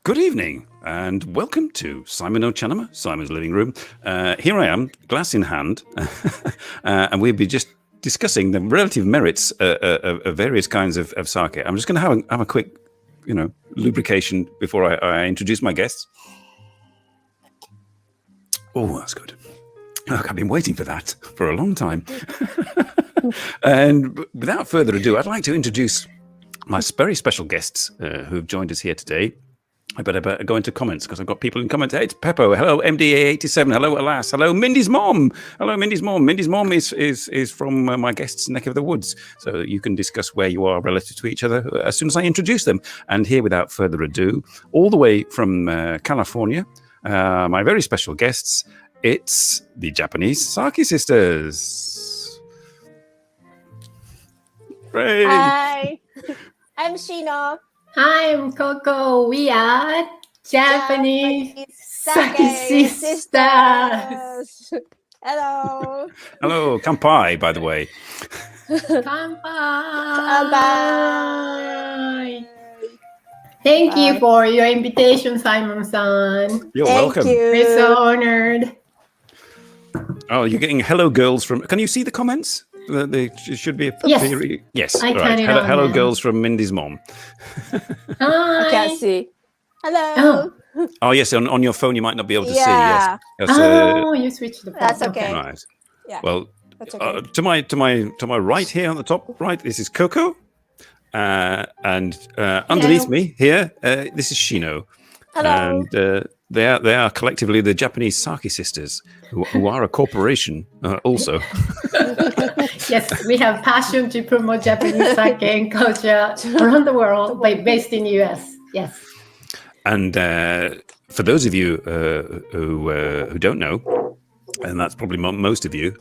Good evening and welcome to Simon NoChaNoma, Simon's Living Room. Here I am, glass in hand, and we'll be just discussing the relative merits of various kinds of sake. I'm just going to have a quick, lubrication before I introduce my guests. Oh, that's good. Look, I've been waiting for that for a long time. And without further ado, I'd like to introduce my very special guests who've joined us here today. I better go into comments because I've got people in comments. Hey, it's Peppo. Hello, MDA87. Hello, Alas. Hello, Mindy's mom. Hello, Mindy's mom. Mindy's mom is from my guest's neck of the woods. So you can discuss where you are relative to each other as soon as I introduce them. And here, without further ado, all the way from California, my very special guests, it's the Japanese Sake sisters. Great. Hi, I'm Shino. Hi, I'm Coco. We are Japanese Sake sisters. Hello. Hello, kanpai, by the way. Kanpai. Thank you for your invitation, Simon-san. You're Thank welcome. you. We're so honored. Oh, you're getting hello girls from... Can you see the comments? They should be... Yes. Yes. I All right. turn it on Hello now. girls from Mindy's mom. Hi. I can't see. Hello. Oh, yes. On your phone, you might not be able to Yeah. see. Yes. That's, You switched the phone. That's okay. right. Yeah. Well, That's okay. to my right here on the top right, this is Coco. And underneath me here, this is Shino. Hello. And they are collectively the Japanese Sake sisters, who are a corporation also. Yes, we have passion to promote Japanese sake and culture around the world, but based in the US. Yes. And for those of you who don't know, and that's probably most of you,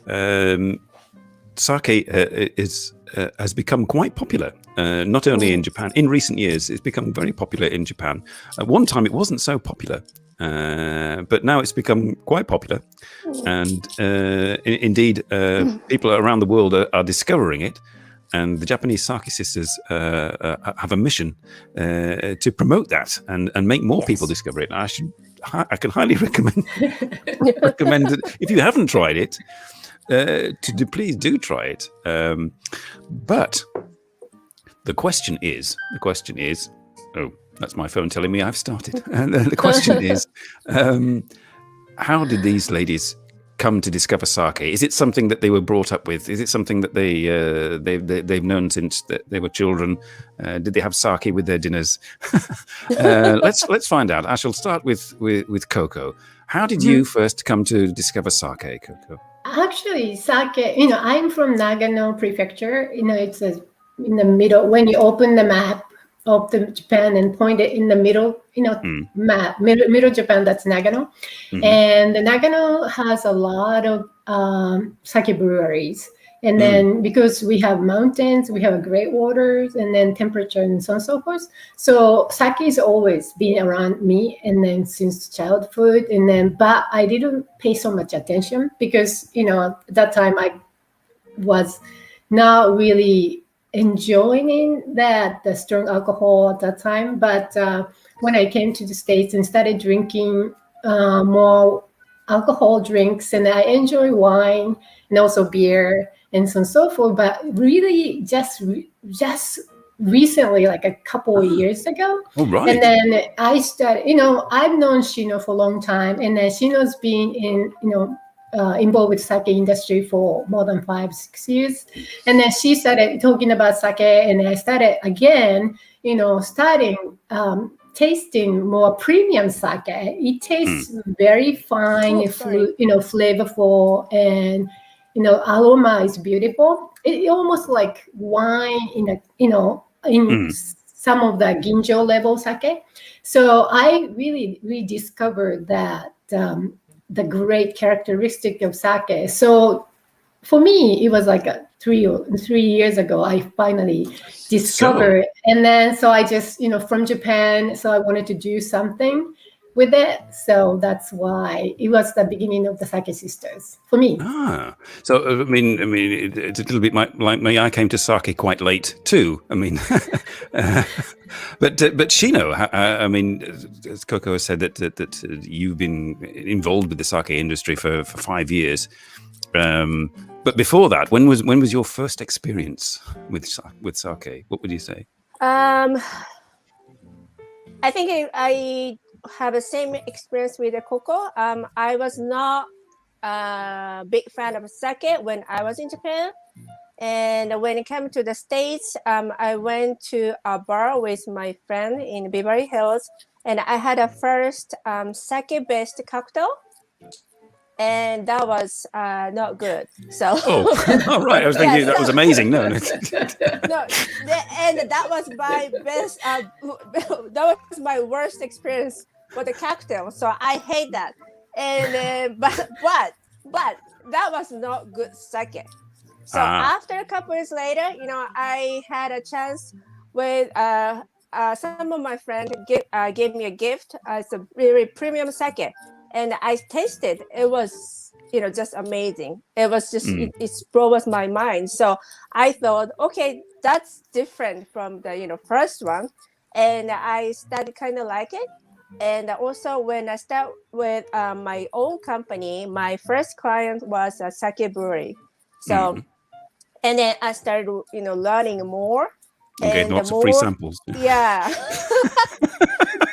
sake has become quite popular. Not only in Japan, in recent years, it's become very popular in Japan. At one time, it wasn't so popular, but now it's become quite popular. And indeed, people around the world are discovering it. And the Japanese Sake sisters have a mission to promote that and make more people discover it. I can highly recommend it. If you haven't tried it, please do try it. But the question is, oh, that's my phone telling me I've started. And the question is, how did these ladies come to discover sake? Is it something that they were brought up with? Is it something that they've known since they were children? Did they have sake with their dinners? Let's find out. I shall start with Coco. How did you first come to discover sake, Coco? Actually, sake, I'm from Nagano Prefecture. It's in the middle. When you open the map of Japan and point it in the middle, map, middle Japan, that's Nagano. Mm-hmm. And Nagano has a lot of sake breweries. And then because we have mountains, we have great waters, and then temperature and so on and so forth. So sake has always been around me, and then since childhood, but I didn't pay so much attention because, at that time I was not really enjoying the strong alcohol at that time. But when I came to the States and started drinking more alcohol drinks, and I enjoy wine and also beer and so on and so forth, but really just recently, like a couple of years ago. Oh, right. And then I started, I've known Shino for a long time, and then Shino's been involved with sake industry for more than 5-6 years. And then she started talking about sake, and I started again, tasting more premium sake. It tastes very fine, flavorful, and aroma is beautiful. It almost like wine in some of the ginjo level sake. So I really rediscovered that the great characteristic of sake. So for me, it was like 3 years ago, I finally discovered. And then, so I just, from Japan, so I wanted to do something with it. So that's why it was the beginning of the Sake Sisters for me. So I mean, it's a little bit like me. I came to sake quite late too. I mean, but Shino, I mean, as Coco has said that you've been involved with the sake industry for 5 years. But before that, when was your first experience with sake? What would you say? I think I have the same experience with the cocoa. I was not a big fan of sake when I was in Japan. And when it came to the States, I went to a bar with my friend in Beverly Hills. And I had a first sake-based cocktail. And that was not good. So, all right. I was thinking that was amazing. No, and that was my best. That was my worst experience with the cocktail. So I hate that. And but that was not good sake. So after a couple years later, I had a chance with some of my friends gave me a gift. It's a really premium sake. And I tasted, it was, just amazing. It was just, it blew my mind. So I thought, okay, that's different from the, first one. And I started kind of like it. And also when I start with my own company, my first client was a sake brewery. So, and then I started, learning more. Okay, lots of free samples. Yeah.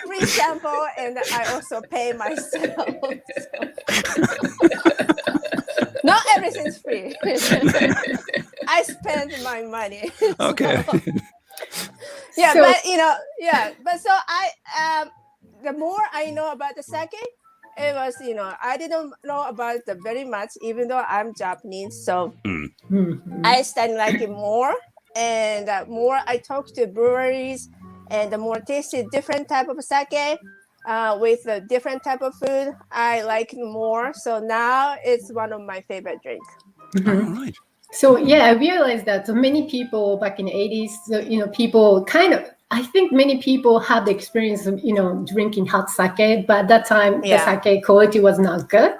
Free sample, and I also pay myself. Not everything's free. I spend my money. Okay. Yeah, so, but so I the more I know about the sake, it was, I didn't know about it very much, even though I'm Japanese. So I started liking more, and more I talked to breweries, and the more tasted different type of sake with a different type of food, I like more. So now it's one of my favorite drinks. All right. So I realized that so many people back in the 80s, people I think many people had the experience of, drinking hot sake, but at that time the sake quality was not good.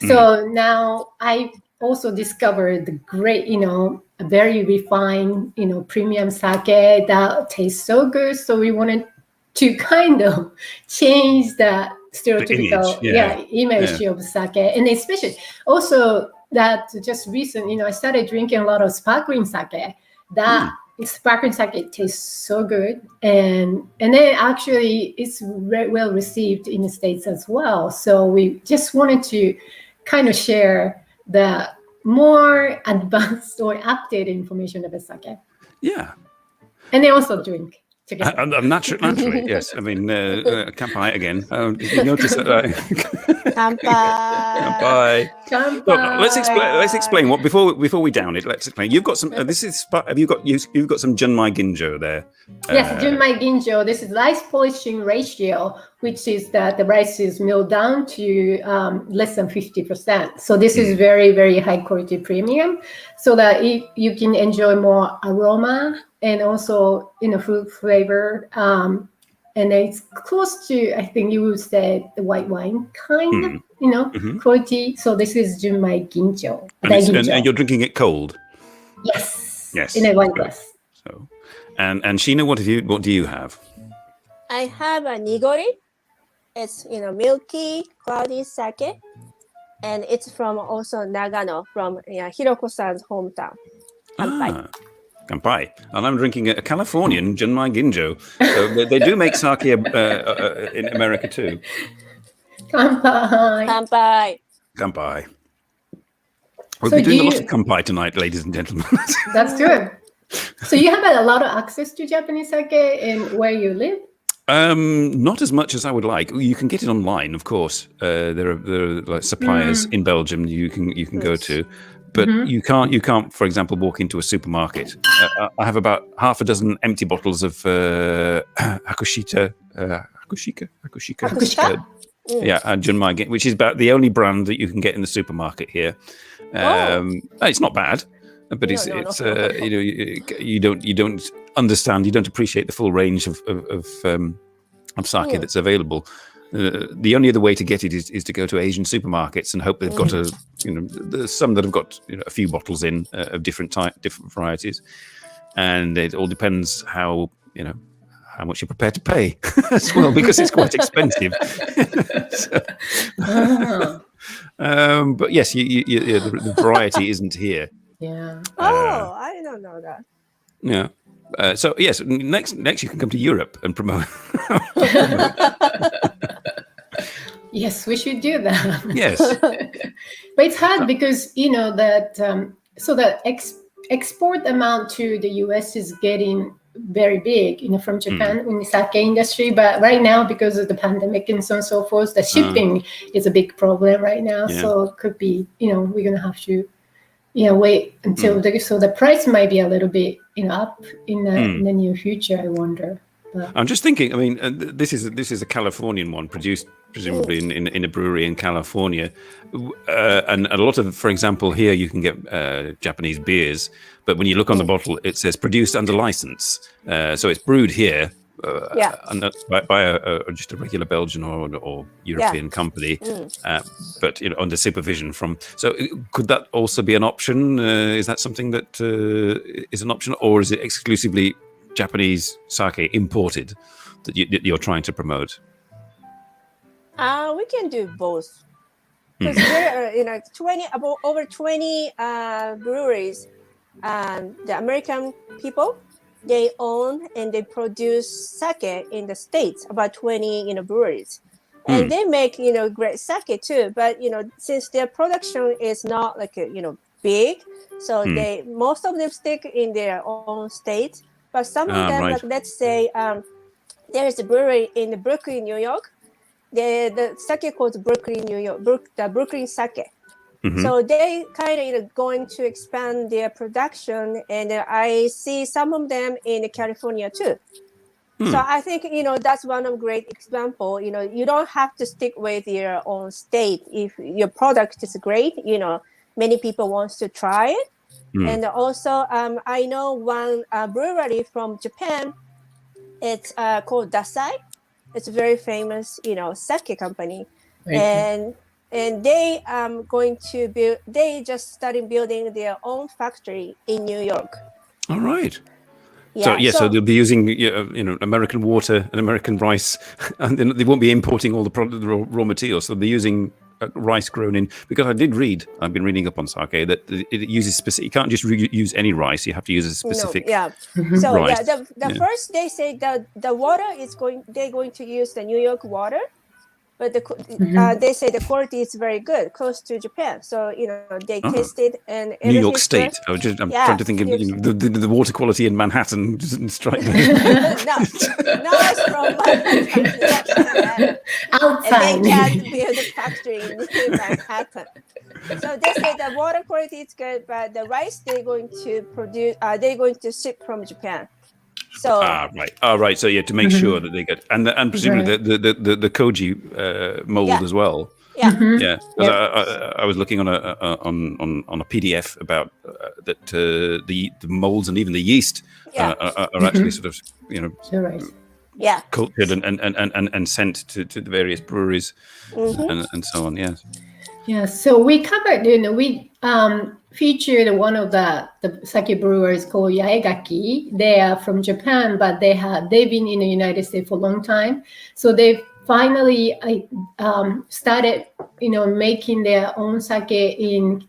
So now I also discovered the great, a very refined, premium sake that tastes so good. So we wanted to kind of change the stereotypical image of sake. And especially also that just recent, I started drinking a lot of sparkling sake. That sparkling sake tastes so good. And then actually it's very well received in the States as well. So we just wanted to kind of share the more advanced or updated information about sake. Yeah. And they also drink together. Naturally, yes. I mean, kanpai again. You notice that? Kanpai. Well, let's explain what before we down it. Let's explain. You've got some. You've got some Junmai Ginjo there. Yes, Junmai Ginjo. This is rice polishing ratio, which is that the rice is milled down to less than 50%. So this is very, very high quality premium, so that you can enjoy more aroma and also fruit flavor. And it's close to, I think you would say, the white wine kind of, quality. So this is Junmai Ginjo. And you're drinking it cold? Yes. In a wine glass. So, and Shino, what do you have? I have a nigori. It's, milky, cloudy sake. And it's from also Nagano, from Hiroko-san's hometown. Kanpai. And I'm drinking a Californian Junmai Ginjo. So they do make sake in America too. Kanpai. Kanpai. We'll be doing a lot of kanpai tonight, ladies and gentlemen. That's good. So you have a lot of access to Japanese sake in where you live? Not as much as I would like. You can get it online, of course. There are like suppliers in Belgium you can go to. But you can't, for example, walk into a supermarket. I have about half a dozen empty bottles of Hakushika. Yeah, Junmai, which is about the only brand that you can get in the supermarket here. It's not bad, but you don't understand, you don't appreciate the full range of sake that's available. the only other way to get it is to go to Asian supermarkets and hope they've got there's some that have got a few bottles in of different varieties, and it all depends how much you're prepared to pay as well, because it's quite expensive. But yes, the variety isn't here. Yeah. I don't know that. Yeah. So yes, next you can come to Europe and promote. Yes, we should do that. Yes. But it's hard because that so the export amount to the US is getting very big, from Japan in the sake industry. But right now, because of the pandemic and so on and so forth, the shipping is a big problem right now. Yeah. So it could be, we're gonna have to, wait until so the price might be a little bit, up in the near future. I wonder. But I'm just thinking. I mean, this is a Californian one, produced presumably in a brewery in California, and a lot of, for example, here you can get Japanese beers, but when you look on the bottle, it says produced under license. So it's brewed here, by just a regular Belgian or European company, but under supervision from. So could that also be an option? Is that something that is an option, or is it exclusively Japanese sake imported that you're trying to promote? We can do both, because there are over 20 breweries. The American people, they own and they produce sake in the States. About 20 breweries, and they make great sake too. But since their production is not like big, so most of them stick in their own state. But some of them, like let's say, there is a brewery in Brooklyn, New York. The sake called Brooklyn, New York, the Brooklyn sake. So they kind of going to expand their production, and I see some of them in California too. So I think that's one of great example. You don't have to stick with your own state if your product is great. Many people wants to try it, and also I know one brewery from Japan. It's called Dasai. It's a very famous, sake company, and they going to build. They just started building their own factory in New York. All right. Yeah. So they'll be using American water and American rice, and then they won't be importing all the raw materials. So they're using rice grown in. Because I've been reading up on sake that it uses specific. You can't just use any rice. You have to use a specific. So rice. First they say that the water they're going to use the New York water, but they say the quality is very good, close to Japan. So they tasted and New York State. I'm trying to think of the water quality in Manhattan doesn't strike me. no, it's from Manhattan. outside. And they can't build a factory in Manhattan. So they say the water quality is good, but the rice they're going to produce, they're going to ship from Japan. So right. So to make sure that they get and presumably the koji mold as well. I was looking on a PDF about that the molds and even the yeast are actually sort of cultured and sent to the various breweries and so on. Yeah, so we covered, we featured one of the sake brewers called Yaegaki. They are from Japan, but they've been in the United States for a long time. So they finally started, making their own sake in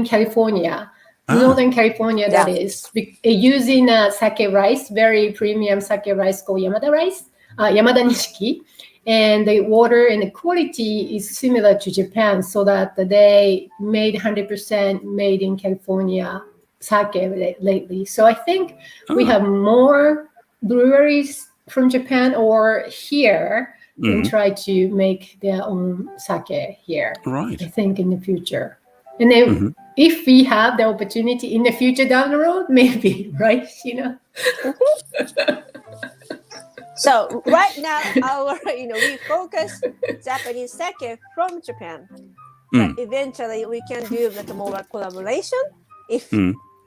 California, Northern California, that is, using sake rice, very premium sake rice called Yamada rice, Yamada Nishiki. And the water and the quality is similar to Japan, so that they made 100% made in California sake lately. So I think we have more breweries from Japan or here and try to make their own sake here. Right. I think in the future. And then if we have the opportunity in the future down the road, maybe, right? So right now, we focus Japanese sake from Japan, but eventually we can do like more collaboration if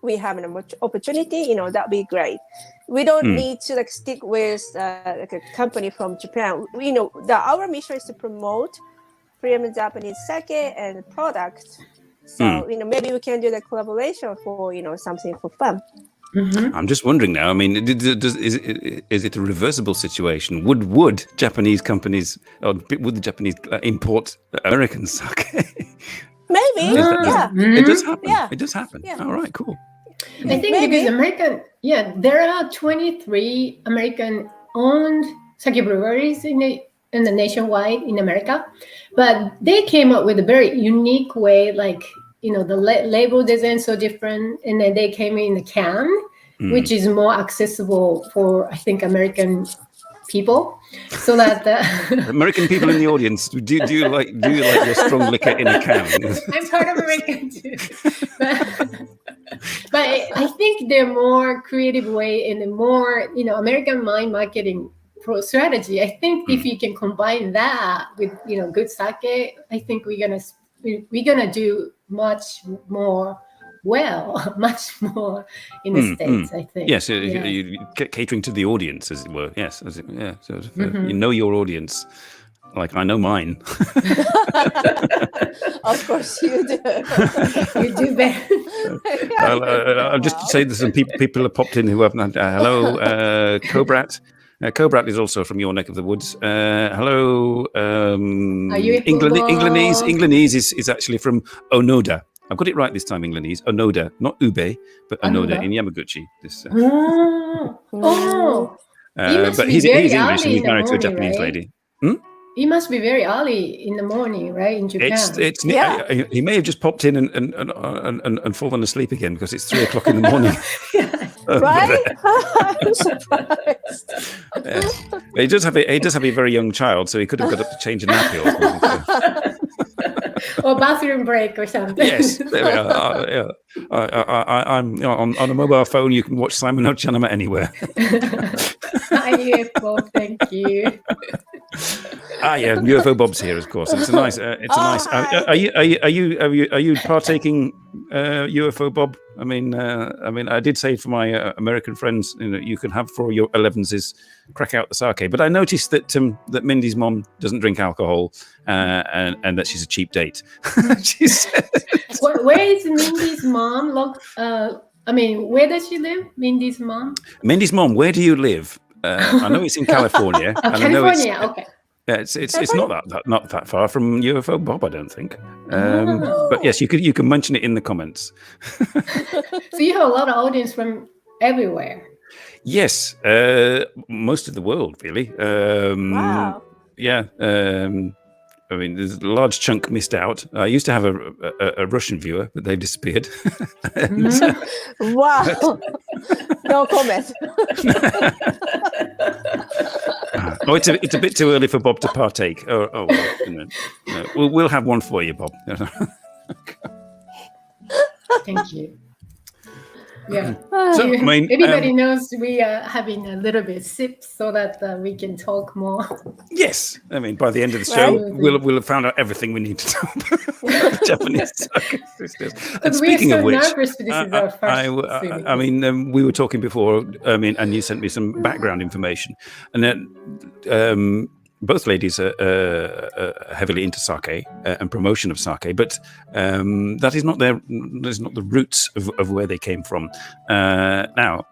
we have an opportunity. That'd be great. we don't need to like stick with like a company from Japan. Our mission is to promote premium Japanese sake and product. So maybe we can do the collaboration for something for fun. I'm just wondering now. I mean, is it a reversible situation? Would Japanese companies or would the Japanese import American sake? Maybe. It does happen. Yeah. It does happen. Yeah. All right, cool. I think because there are 23 American-owned sake breweries in the nationwide in America, but they came up with a very unique way, like the label design so different, and then they came in the can, which is more accessible for I think American people, so that American people in the audience, do you like your strong liquor in a can? I'm part of American too, but I think they're more creative way and the more American mind marketing strategy. I think if you can combine that with good sake, I think we're gonna do much more in the States, I think. Yes, you catering to the audience, as it were. Yes, you know your audience, like I know mine. Of course you do. You do better. I'll just say that some people have popped in who haven't. Hello, Cobrat. Cobrat is also from your neck of the woods. Hello. Are you Englandese is actually from Onoda. I've got it right this time, Englandese. Onoda, not Ube, but Onoda in Yamaguchi. But he's English and he's married to a Japanese lady. It must be very early in the morning, right, in Japan? He may have just popped in and fallen asleep again because it's 3:00 in the morning. Right? I'm surprised. He does have a very young child, so he could have got up to change a nappy or something. Or bathroom break or something. Yes, there we are. I'm on a mobile phone. You can watch Simon NoChaNoma anywhere. UFO, thank you. Yeah, UFO Bob's here, of course. It's a nice. Are you partaking, UFO Bob? I mean, I did say for my American friends, you can have for your 11s is crack out the sake. But I noticed that Mindy's mom doesn't drink alcohol, and that she's a cheap date. She said. Where is Mindy's mom? Where does she live? Mindy's mom. Mindy's mom. Where do you live? I know it's in California. California, okay. Yeah, it's not that far from UFO Bob, I don't think. But yes, you can mention it in the comments. So you have a lot of audience from everywhere. Yes, most of the world, really. Wow. Yeah. I mean, there's a large chunk missed out. I used to have a Russian viewer, but they've disappeared. Wow. No comment. Oh, it's a bit too early for Bob to partake. We'll have one for you, Bob. Thank you. Yeah. So, everybody knows we are having a little bit sip so that we can talk more. Yes. I mean, by the end of the show, we'll have found out everything we need to know about the Japanese sisters. And speaking of which, nervous. This is our first we were talking before, and you sent me some background information. And then both ladies are heavily into sake and promotion of sake, but that is not the roots of where they came from. Now,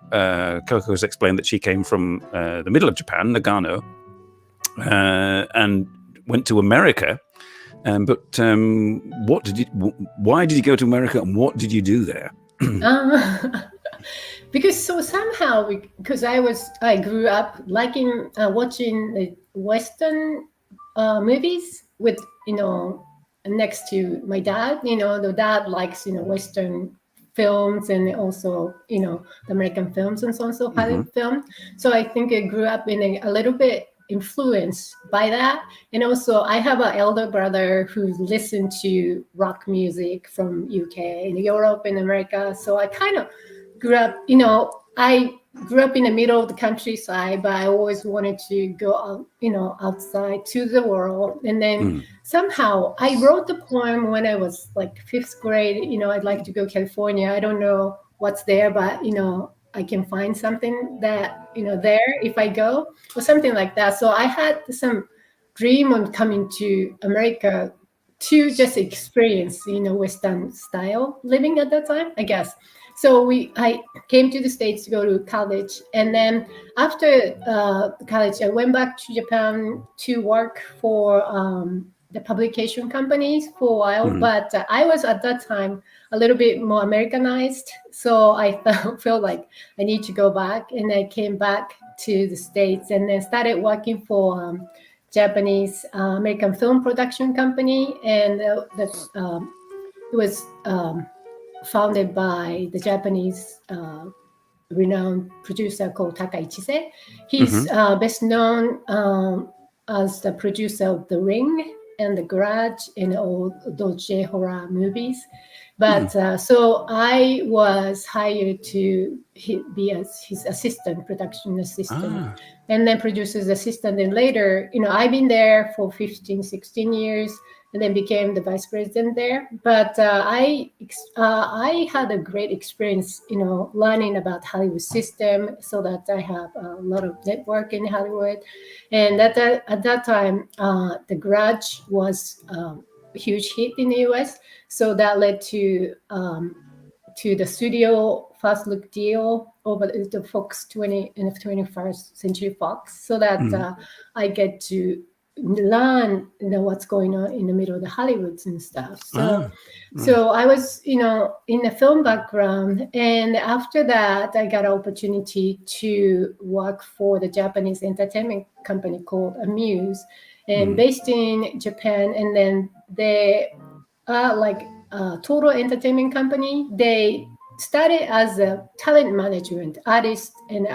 Coco has explained that she came from the middle of Japan, Nagano, and went to America. But why did you go to America, and what did you do there? Because somehow I grew up liking watching the Western movies with next to my dad. The dad likes Western films and also the American films and so on, so Hollywood film. So I think I grew up in a little bit influenced by that. And also I have an elder brother who listened to rock music from UK and Europe and America. So I kind of grew up, I grew up in the middle of the countryside, but I always wanted to go out, outside to the world. And then somehow I wrote the poem when I was like 5th grade. I'd like to go to California. I don't know what's there, but I can find something that, there if I go or something like that. So I had some dream of coming to America to just experience, Western style living at that time, I guess. So I came to the States to go to college. And then after college, I went back to Japan to work for the publication companies for a while. But I was at that time a little bit more Americanized. So I felt like I need to go back. And I came back to the States and then started working for Japanese American film production company. And it was founded by the Japanese renowned producer called Taka Ichise. He's best known as the producer of The Ring and The Grudge and all those J-horror movies. But so I was hired to be as his assistant, production assistant, and then producer's assistant. And later, I've been there for 15, 16 years and then became the vice president there. But I had a great experience, learning about Hollywood system so that I have a lot of network in Hollywood. And at that time, The Grudge was a huge hit in the US. So that led to the studio first look deal over the Fox 21st Century Fox, so that I get to learn what's going on in the middle of the Hollywoods and stuff. So I was in the film background, and after that I got an opportunity to work for the Japanese entertainment company called Amuse, and based in Japan. And then they are like a total entertainment company. They started as a talent management, artist and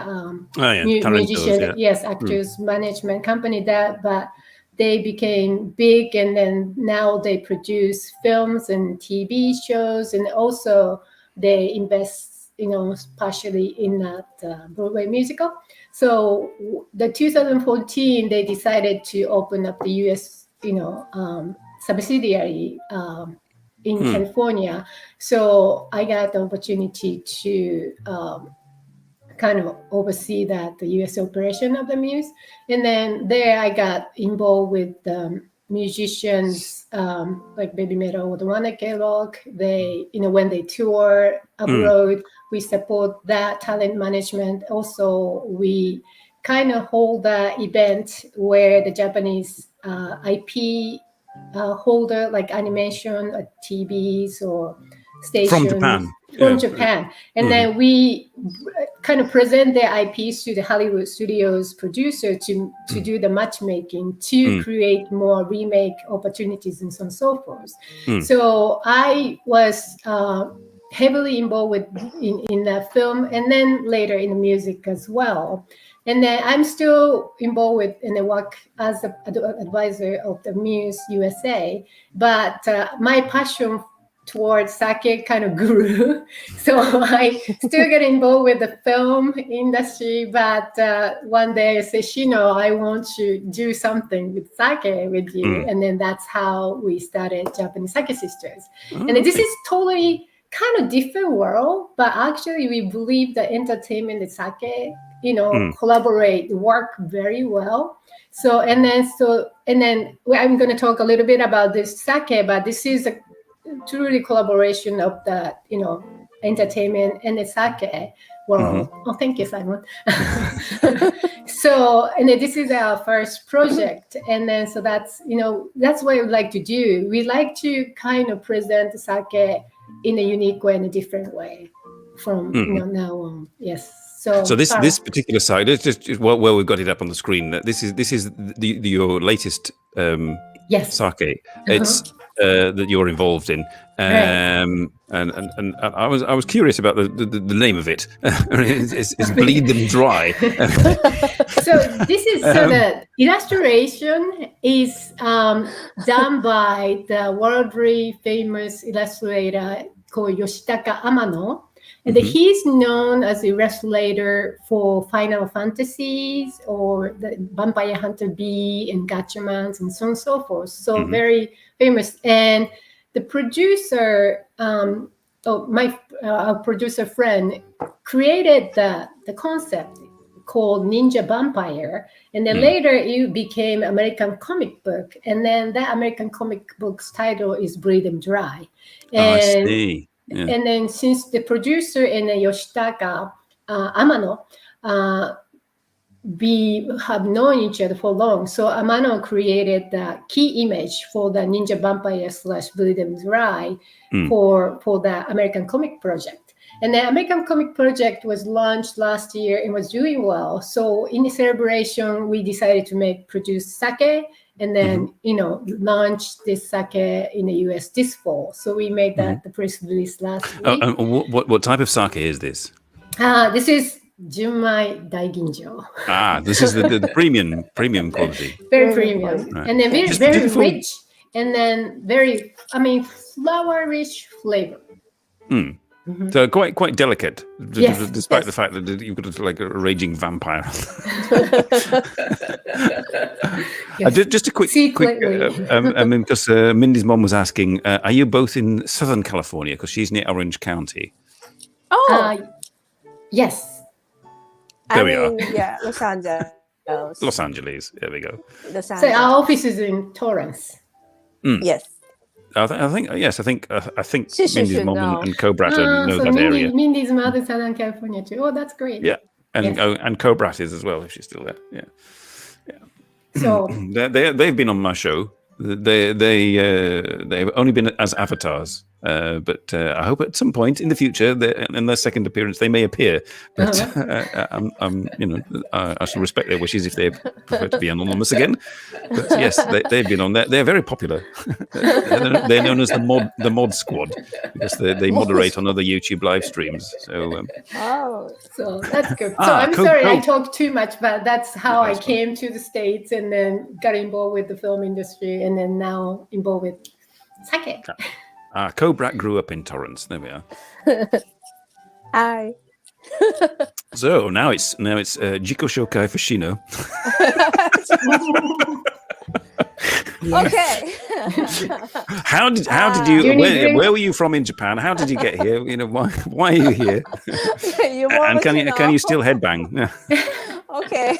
musician, actors management company. But they became big, and then now they produce films and TV shows, and also they invest, partially in that Broadway musical. So the 2014, they decided to open up the U.S. Subsidiary in California. So I got the opportunity to kind of oversee the U.S. operation of the Muse. And then there I got involved with musicians like Baby Metal or the One K-Rock. They, when they tour abroad, we support that talent management. Also, we kind of hold the event where the Japanese IP holder, like animation, TVs or stations from Japan. And then we kind of present their IPs to the Hollywood studios producer to do the matchmaking, to create more remake opportunities and so on and so forth. So I was heavily involved in the film, and then later in the music as well. And then I'm still involved with and I work as an advisor of the Muse USA. But my passion towards sake kind of grew. So I still get involved with the film industry. But one day I said, Shino, I want to do something with sake with you. And then that's how we started Japanese Sake Sisters. And this is totally kind of different world, but actually we believe that entertainment and sake, collaborate, work very well. So and then I'm going to talk a little bit about this sake, but this is a truly collaboration of the entertainment and the sake world. Oh, thank you, Simon. So and then this is our first project, and then so that's what we like to do. We like to kind of present the sake in a unique way, in a different way from now on. Yes. So this particular side, it's just well, we've got it up on the screen. This is your latest sake. It's that you're involved in, and I was curious about the name of it. It's Bleed Them Dry. So this is the illustration is done by the worldly famous illustrator called Yoshitaka Amano. And he's known as an illustrator for Final Fantasies or the Vampire Hunter B and Gatchamans and so on and so forth. So very famous. And the producer my producer friend created the concept called Ninja Vampire, and then later it became American comic book, and then that American comic book's title is Breathe 'Em Dry. And, I see. Yeah. And then since the producer and Yoshitaka Amano, we have known each other for long, so Amano created the key image for the Ninja Vampire / Breathe 'Em Dry for the American Comic Project. And the American Comic Project was launched last year and was doing well. So in the celebration, we decided to produce sake and then, launch this sake in the US this fall. So we made that the press release last week. What type of sake is this? This is Junmai Daiginjo. This is the premium quality. Very premium. Right. And then very rich. And then flower-rich flavor. So quite delicate, yes, despite the fact that you've got like a raging vampire. Just a quick because Mindy's mom was asking, are you both in Southern California? Because she's near Orange County. Yes. There we are. Yeah, Los Angeles. Los Angeles. There we go. So our office is in Torrance. Yes. I think Mindy's mom and Cobrat know that area. Mindy's mother is Southern California too. Oh, that's great. Yeah, and Cobrat is as well if she's still there. Yeah. So they've been on my show. They've only been as avatars, but I hope at some point in the future, in their second appearance, they may appear. But I shall respect their wishes if they prefer to be anonymous again. But yes, they've been on there. They're very popular. They're known as the mod squad because they moderate on other YouTube live streams. So so that's good. So I'm sorry I talked too much, but that's how I came to the States and then got involved with the film industry. And then now involved with sake. Cobrat grew up in Torrance. There we are. Hi. So now it's Jiko Shokai for Shino. Okay. How did you? Where were you from in Japan? How did you get here? Why are you here? And can you still headbang? Okay.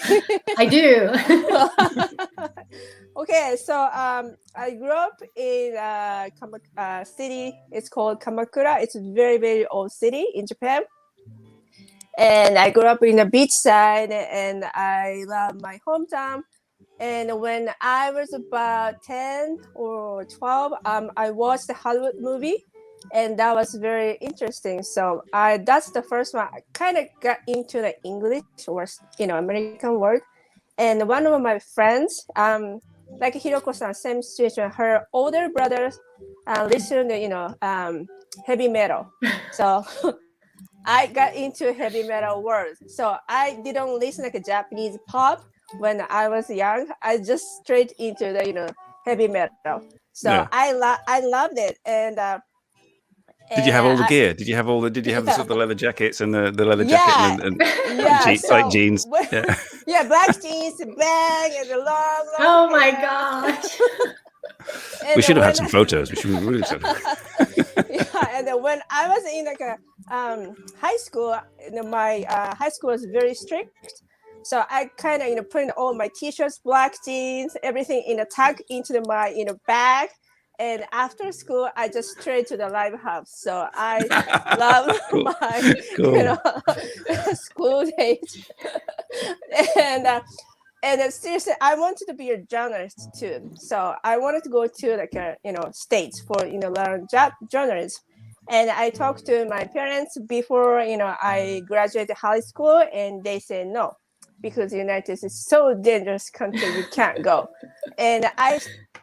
I do. Okay, so I grew up in a city. It's called Kamakura. It's a very, very old city in Japan. And I grew up in the beach side, and I love my hometown. And when I was about 10 or 12, I watched the Hollywood movie, and that was very interesting. So that's the first one. I kind of got into the English or American word. And one of my friends, like Hiroko-san, same situation. Her older brothers listen to heavy metal, so I got into heavy metal world. So I didn't listen like a Japanese pop when I was young. I just straight into the heavy metal. So I loved it. And did you have all the gear? Did you have the sort of the leather jackets and the leather jacket and tight jeans? Black jeans, the bag, and the long oh my gosh. We should have had some photos. We should really should have. And then when I was in like a high school, my high school was very strict. So I kind of put in all my t-shirts, black jeans, everything tuck into my bag. And after school, I just straight to the live house. So I love my school days. And seriously, I wanted to be a journalist too. So I wanted to go to States for learn journalism. And I talked to my parents before I graduated high school, and they said no, because the United States is so dangerous country, we can't go. And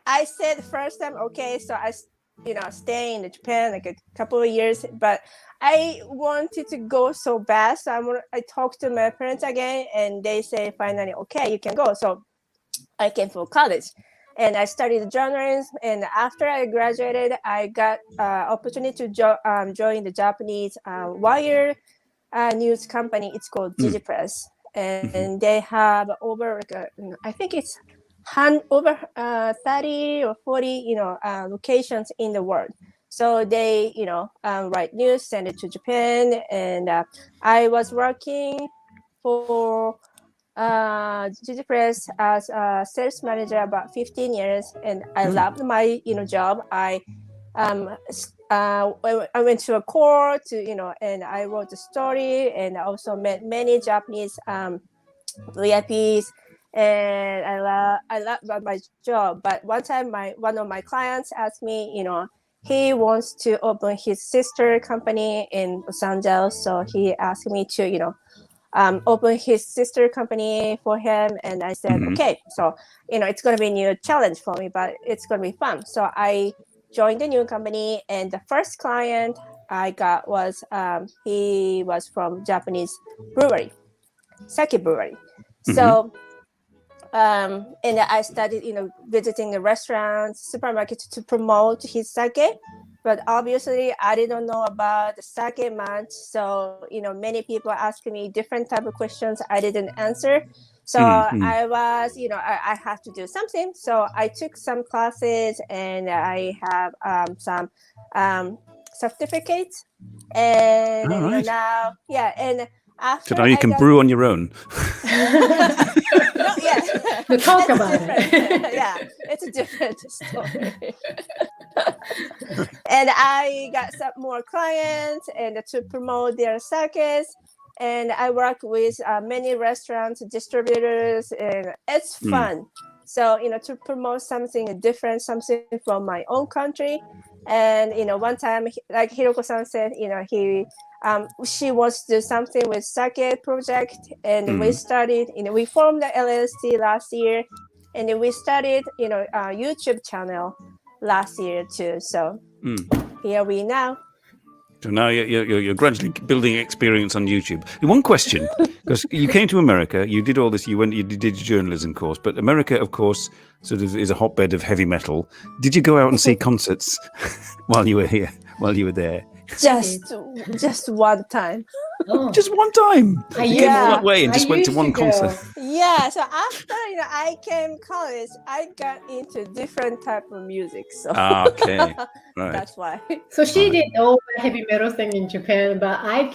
I said first time, okay, so I stay in Japan like a couple of years, but I wanted to go so bad. So I talked to my parents again, and they say finally, okay, you can go. So I came for college, and I studied journalism. And after I graduated, I got opportunity to join the Japanese wire news company. It's called Digipress, and they have over I think it's over 30 or 40 locations in the world. So they, write news, send it to Japan. And I was working for GG Press as a sales manager about 15 years, and I loved my job. I went to a court, and I wrote a story, and I also met many Japanese VIPs, and I love my job. But one time, one of my clients asked me, he wants to open his sister company in Los Angeles, so he asked me to, open his sister company for him, and I said, okay. So, it's going to be a new challenge for me, but it's going to be fun. So I joined the new company, and the first client I got was he was from Japanese brewery, sake brewery. So, and I started, visiting the restaurants, supermarkets to promote his sake. But obviously, I didn't know about the sake much. So, many people asking me different type of questions I didn't answer. So I was, I have to do something. So I took some classes, and I have some certificates. And now, and after so now you can brew on your own. No, yeah. We'll talk about it. Yeah, it's a different story. And I got some more clients and to promote their sakes. And I work with many restaurants, distributors, and it's fun. So, to promote something different, something from my own country. And, one time, like Hiroko-san said, she wants to do something with sake project. And we started, we formed the LLC last year. And we started, a YouTube channel last year too. So here we now. So now you're gradually building experience on YouTube. One question, because you came to America, you did all this, you did your journalism course, but America, of course, sort of is a hotbed of heavy metal. Did you go out and see concerts while you were here, while you were there? Just one time. Oh. Just one time. You came all that way and just went to one concert. Yeah. So after I came college, I got into different type of music. So okay, right. That's why. So she did all the heavy metal thing in Japan, but I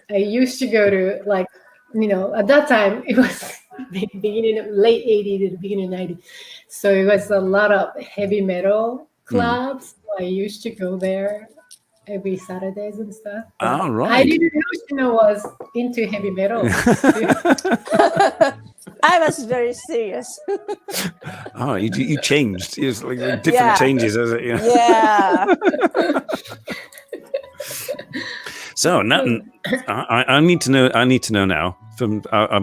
used to go to at that time it was the beginning of late 80s to the beginning of 90s. So it was a lot of heavy metal clubs. I used to go there every Saturdays and stuff. Right. I didn't know Shino was into heavy metal. I was very serious. You changed. It was like different changes, is it? Yeah. So now, I need to know. I need to know now. I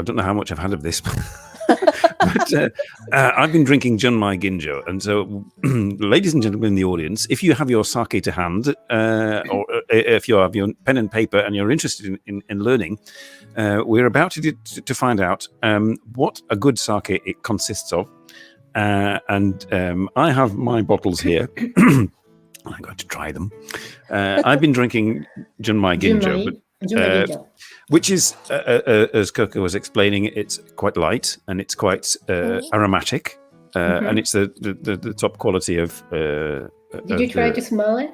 don't know how much I've had of this. But I've been drinking Junmai Ginjo, and so, ladies and gentlemen in the audience, if you have your sake to hand, or if you have your pen and paper and you're interested in learning, we're about to find out what a good sake it consists of, and I have my bottles here. I'm going to try them. I've been drinking Junmai Ginjo, which is, as Coco was explaining, it's quite light and it's quite aromatic, and it's the top quality of. Did you try to smell it?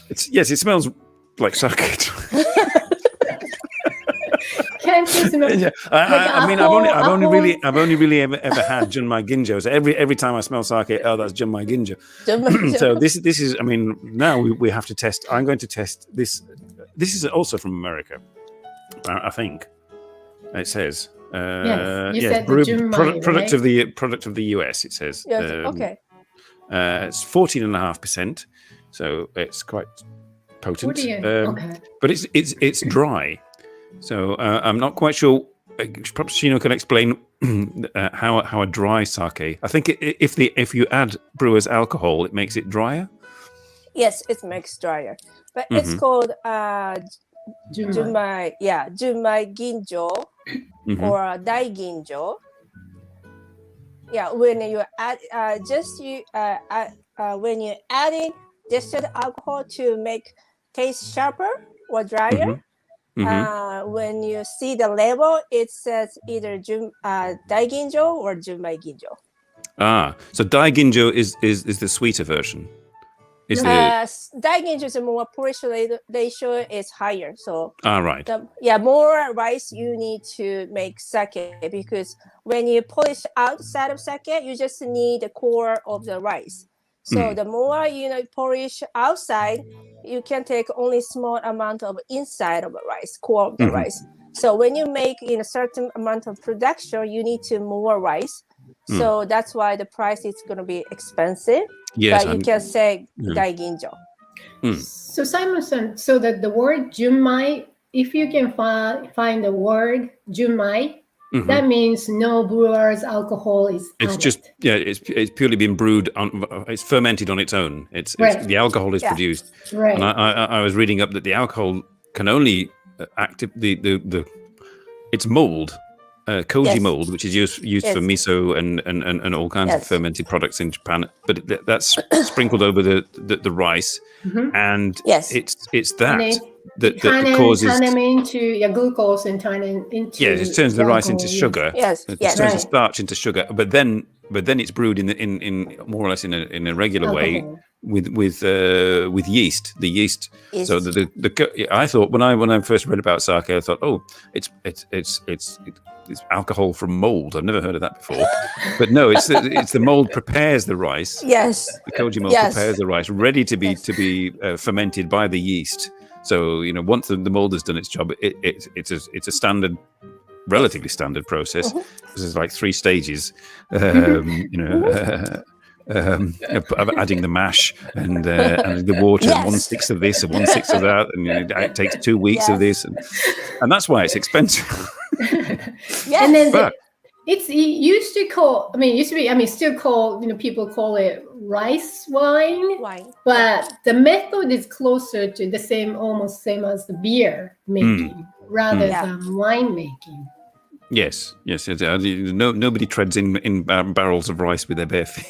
It smells like sake. Can't you smell? Yeah. I mean, I've only really ever had Junmai Ginjo. So every time I smell sake, that's Junmai Ginjo. So this is. I mean, now we have to test. I'm going to test this. This is also from America, I think. It says. Yes, you said Junmai, product right? of the US. It says. Yes, okay. It's 14.5%, so it's quite potent. Okay. But it's dry. So I'm not quite sure. Perhaps Shino can explain how a dry sake. I think if you add brewer's alcohol, it makes it drier. Yes, it makes drier, but it's called Junmai. Yeah, Junmai Ginjo or Dai Ginjo. Yeah, when you add when you adding distilled alcohol to make taste sharper or drier. when you see the label, it says either Daiginjo or Junmai Ginjo. So Daiginjo is the sweeter version. Daiginjo's more polish ratio is higher. So right. More rice you need to make sake, because when you polish outside of sake, you just need the core of the rice. So the more polish outside, you can take only small amount of inside of the rice, core of the rice. So when you make in a certain amount of production, you need to more rice. So that's why the price is going to be expensive. Yes, but you can say Daiginjo. So Simon-san, so that the word Junmai, if you can find the word Junmai, that means no brewer's alcohol is It's added. just it's purely been brewed it's fermented on its own. It's the alcohol is produced. Right. And I was reading up that the alcohol can only active the its mold. Koji mold, which is used for miso and all kinds of fermented products in Japan, but that's sprinkled over the rice, and it's that causes glucose and turn into it turns the rice into sugar. It turns the starch into sugar, but then it's brewed in more or less in a regular way with yeast. The yeast. So I thought when I first read about sake, I thought, it's alcohol from mold. I've never heard of that before. But no, it's the mold prepares the rice. Yes. The koji mold prepares the rice ready to be fermented by the yeast. So once the mold has done its job, it's a standard, relatively standard process. There's like 3 stages. Adding the mash and the water, 1/6 of this and 1/6 of that, and it takes 2 weeks of this, and that's why it's expensive. And then it used to call. Still call. People call it rice wine. But the method is closer to the same, almost same as the beer making, rather than wine making. Yes. Nobody treads in barrels of rice with their bare feet.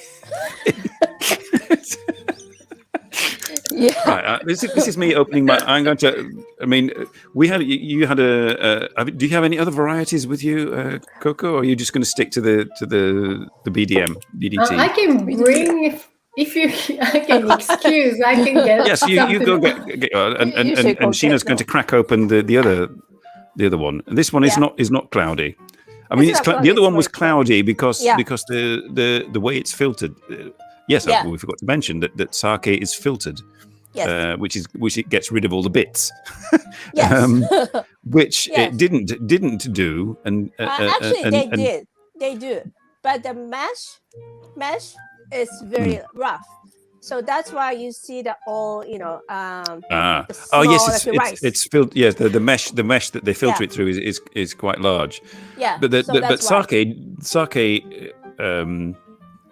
Right, this is me opening my. I'm going to. We had. You had a. Do you have any other varieties with you, Coco, or are you just going to stick to the BDM BDT? I can bring if you. I can excuse. I can get. Yes, you go get and Shino's going to crack open the other one. And this one is not cloudy. The other one was cloudy because the way it's filtered. We forgot to mention that sake is filtered, which it gets rid of all the bits, which it didn't do. And actually, they do, but the mash is very rough. So that's why you see the all, it's filled. Yes, the mesh that they filter it through is quite large. Yeah, but sake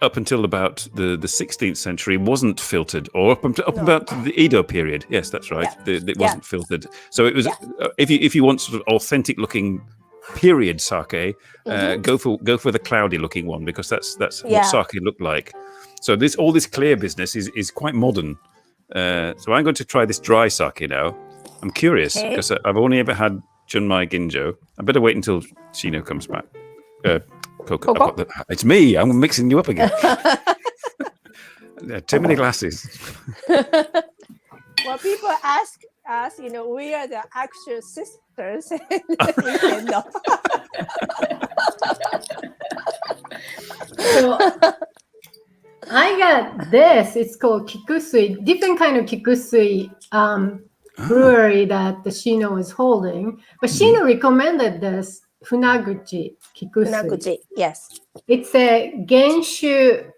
up until about the 16th century wasn't filtered, or up about the Edo period. Yes, that's right. It wasn't filtered. So it was if you want sort of authentic looking period sake, go for the cloudy looking one, because that's what sake looked like. So all this clear business is quite modern. So I'm going to try this dry sake now. I'm curious because I've only ever had Junmai Ginjo. I better wait until Shino comes back. Coco. It's me. I'm mixing you up again. Too many glasses. Well, people ask us, we are the actual sisters. So I got this. It's called Kikusui, different kind of Kikusui brewery that the Shino is holding. But Shino recommended this Funaguchi Kikusui. Funaguchi, yes. It's a Genshu.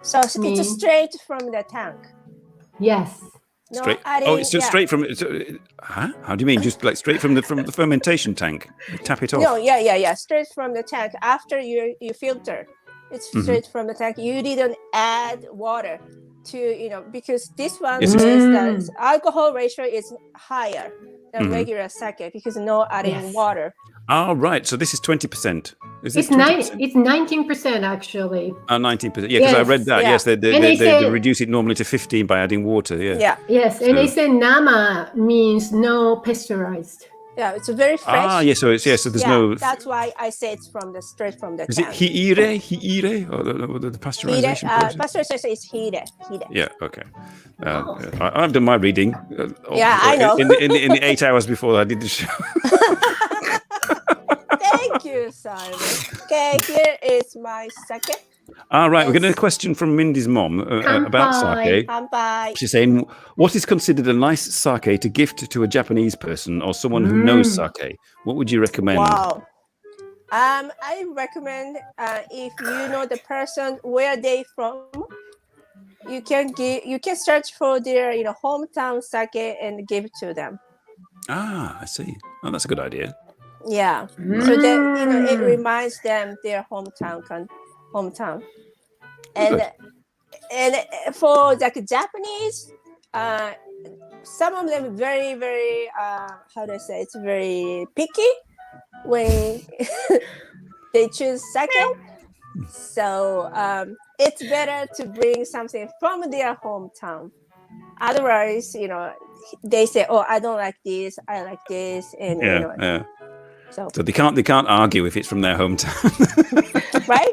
So it's straight from the tank. Yes. Straight. It's just straight from. Huh? How do you mean? Just like straight from the fermentation tank? Tap it off. No, yeah. Straight from the tank after you filter. It's straight from the tank. You didn't add water to, because this one Yes, is it's- the alcohol ratio is higher than regular sake because no adding Yes. water. Oh, right. So this is 20%. Is this It's 20%? It's 19% actually. 19%. Yeah, because I Yes, read that. yeah. Yes, they And they say- reduce it normally to 15 by adding water. Yeah. Yeah. Yes, and So- they say nama means no pasteurized. Yeah, it's very fresh. Ah, yes. So so there's no. That's why I say it's straight from the Is it can. hiire, or the pasteurization process? Pasteurization is hire. Yeah. Okay. I've done my reading. Yeah, I know. In the 8 hours before I did the show. Thank you, Simon. Okay, here is my sake. All right. We're getting a question from Mindy's mom about sake. Kanpai. She's saying, what is considered a nice sake to gift to a Japanese person or someone who knows sake? What would you recommend? Wow. I recommend if you know the person where they from, you can search for their hometown sake and give it to them. Ah, I see. Oh, that's a good idea. Yeah. So that it reminds them their hometown. And for like Japanese, some of them very, very how do I say, it's very picky when they choose sake. So it's better to bring something from their hometown. Otherwise, they say, "Oh, I don't like this. I like this," and Yeah. so So they can't argue if it's from their hometown. right.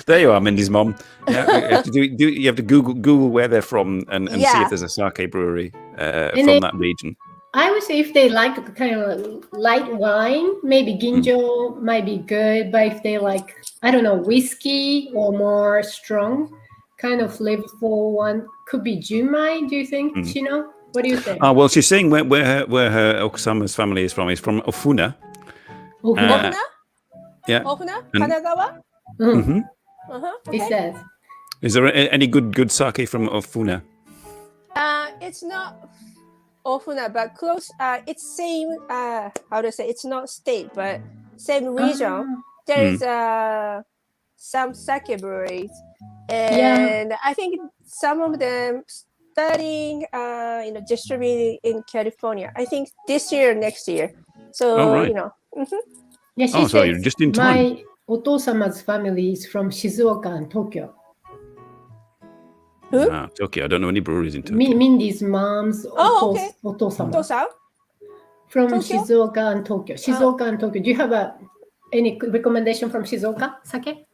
There you are, Mindy's mom. Yeah, you have to Google where they're from and see Yeah. if there's a sake brewery And from then- that region. I would say if they like kind of light wine, maybe ginjo might be good. But if they like, I don't know, whiskey or more strong kind of flavorful one, could be junmai. Do you think, Shino? What do you think? Oh, well, she's saying where her Okusama's family is from Ofuna. Ohuna? Yeah. Ofuna, And- Kanagawa. Mhm. It Okay. says. Is there any good sake from Ofuna? It's not Ofuna, but close. It's same. How to say? It's not state, but same region. There is some sake breweries, and I think some of them starting, distributing in California. I think this year, next year. So Oh, right. Yeah, she Oh, so says, you're just in time. my otosama's family is from Shizuoka and Tokyo. Who? Tokyo. I don't know any breweries in Tokyo. Mindy's mom's Oh, okay. otosama Tosa? from Tokyo? Shizuoka and Tokyo. Shizuoka and Tokyo. Do you have any recommendation from Shizuoka sake?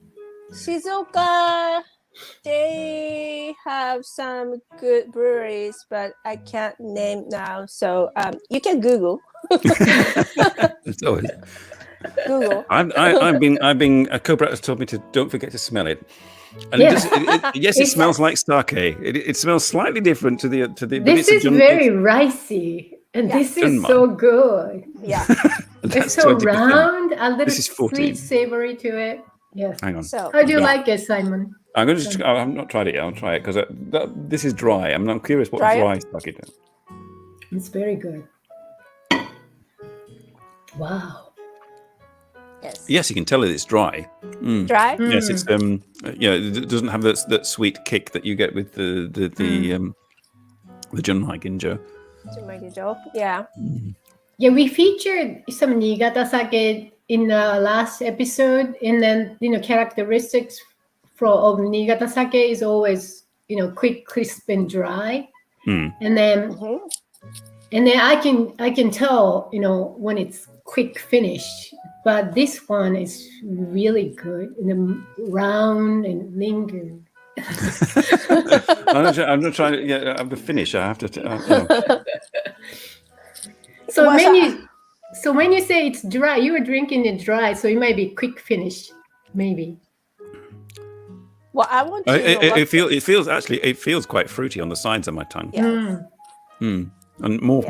Shizuoka, they have some good breweries, but I can't name now. So you can Google. It's always- Google. I've been a co-brother has told me to don't forget to smell it. And Yeah. yes, it smells like sake. It smells slightly different to the. But This it's is very ricey, and Yeah. this is Junmai. so good. Yeah. It's That's so 20%. round, a little This is 14. sweet, savory to it. Yes. Hang on. So How do you Yeah. like it, Simon? I'm going to. I've not tried it yet. I'll try it because this is dry. I'm curious what Try it? dry sake is. It's very good. Wow. yes. Yes, you can tell it's dry. Dry. Yes, it's it doesn't have that sweet kick that you get with the Junmai Ginjo. Yeah. Yeah, we featured some Niigata sake in the last episode, and then characteristics of Niigata sake is always quick, crisp, and dry, and then I can tell when it's quick finish. But this one is really good and round and lingering. I'm not trying to. Yeah, I'm the finish. I have to. So when you say it's dry, you were drinking it dry, so it might be quick finish, maybe. Well, I want to know It feels quite fruity on the sides of my tongue. Yeah. And more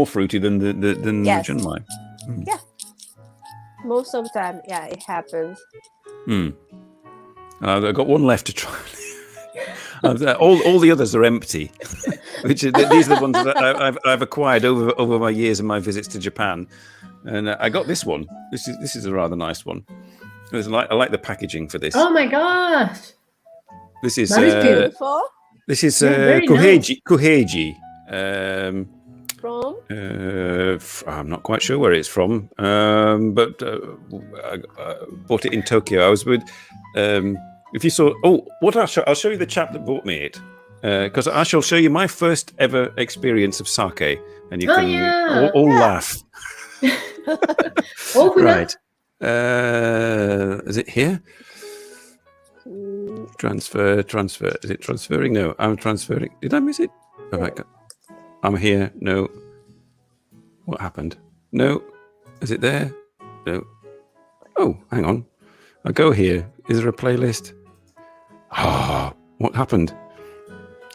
fruity than the Yes. Junmai. Yeah. Most of the time, yeah, it happens. I've got one left to try. All the others are empty, these are the ones that I've acquired over my years and my visits to Japan, and I got this one. This is a rather nice one. I like the packaging for this. Oh my gosh! This is That is Beautiful. this is very Kuheiji. From I'm not quite sure where it's from, but I bought it in Tokyo. I was with. If you saw, I'll show you the chap that bought me it, because I shall show you my first ever experience of sake, and you can all laugh. Right. Is it here? Transfer. Is it transferring? No, I'm transferring. Did I miss it? Oh my God. I'm here. No. What happened? No. Is it there? No. Oh, hang on. I go here. Is there a playlist? What happened?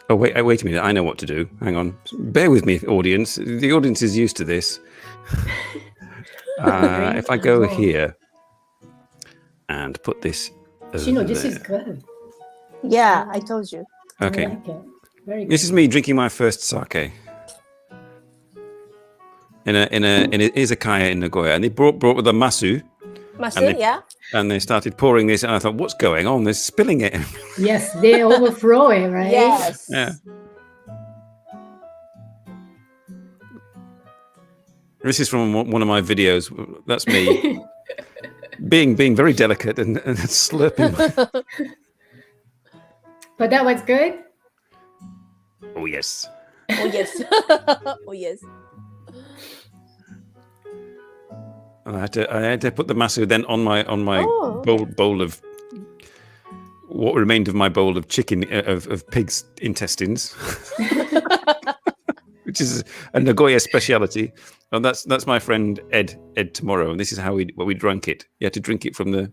Oh, wait a minute. I know what to do. Hang on. Bear with me, audience. The audience is used to this. If I go here and put this Shino, this is good. yeah, I told you. Okay. I like it. Very good. This is me drinking my first sake in a izakaya in Nagoya, and they brought with a masu, Masu, yeah. and they started pouring this, and I thought, what's going on? They're spilling it. Yes, they overthrow it, right? Yes. Yeah. This is from one of my videos. That's me being very delicate and slurping. But that was good. Oh yes. Oh yes. Oh yes. And I had to put the masu then on my bowl of what remained of my bowl of chicken of pig's intestines, which is a Nagoya speciality. And that's my friend Ed tomorrow, and this is how we drank it. You had to drink it from the.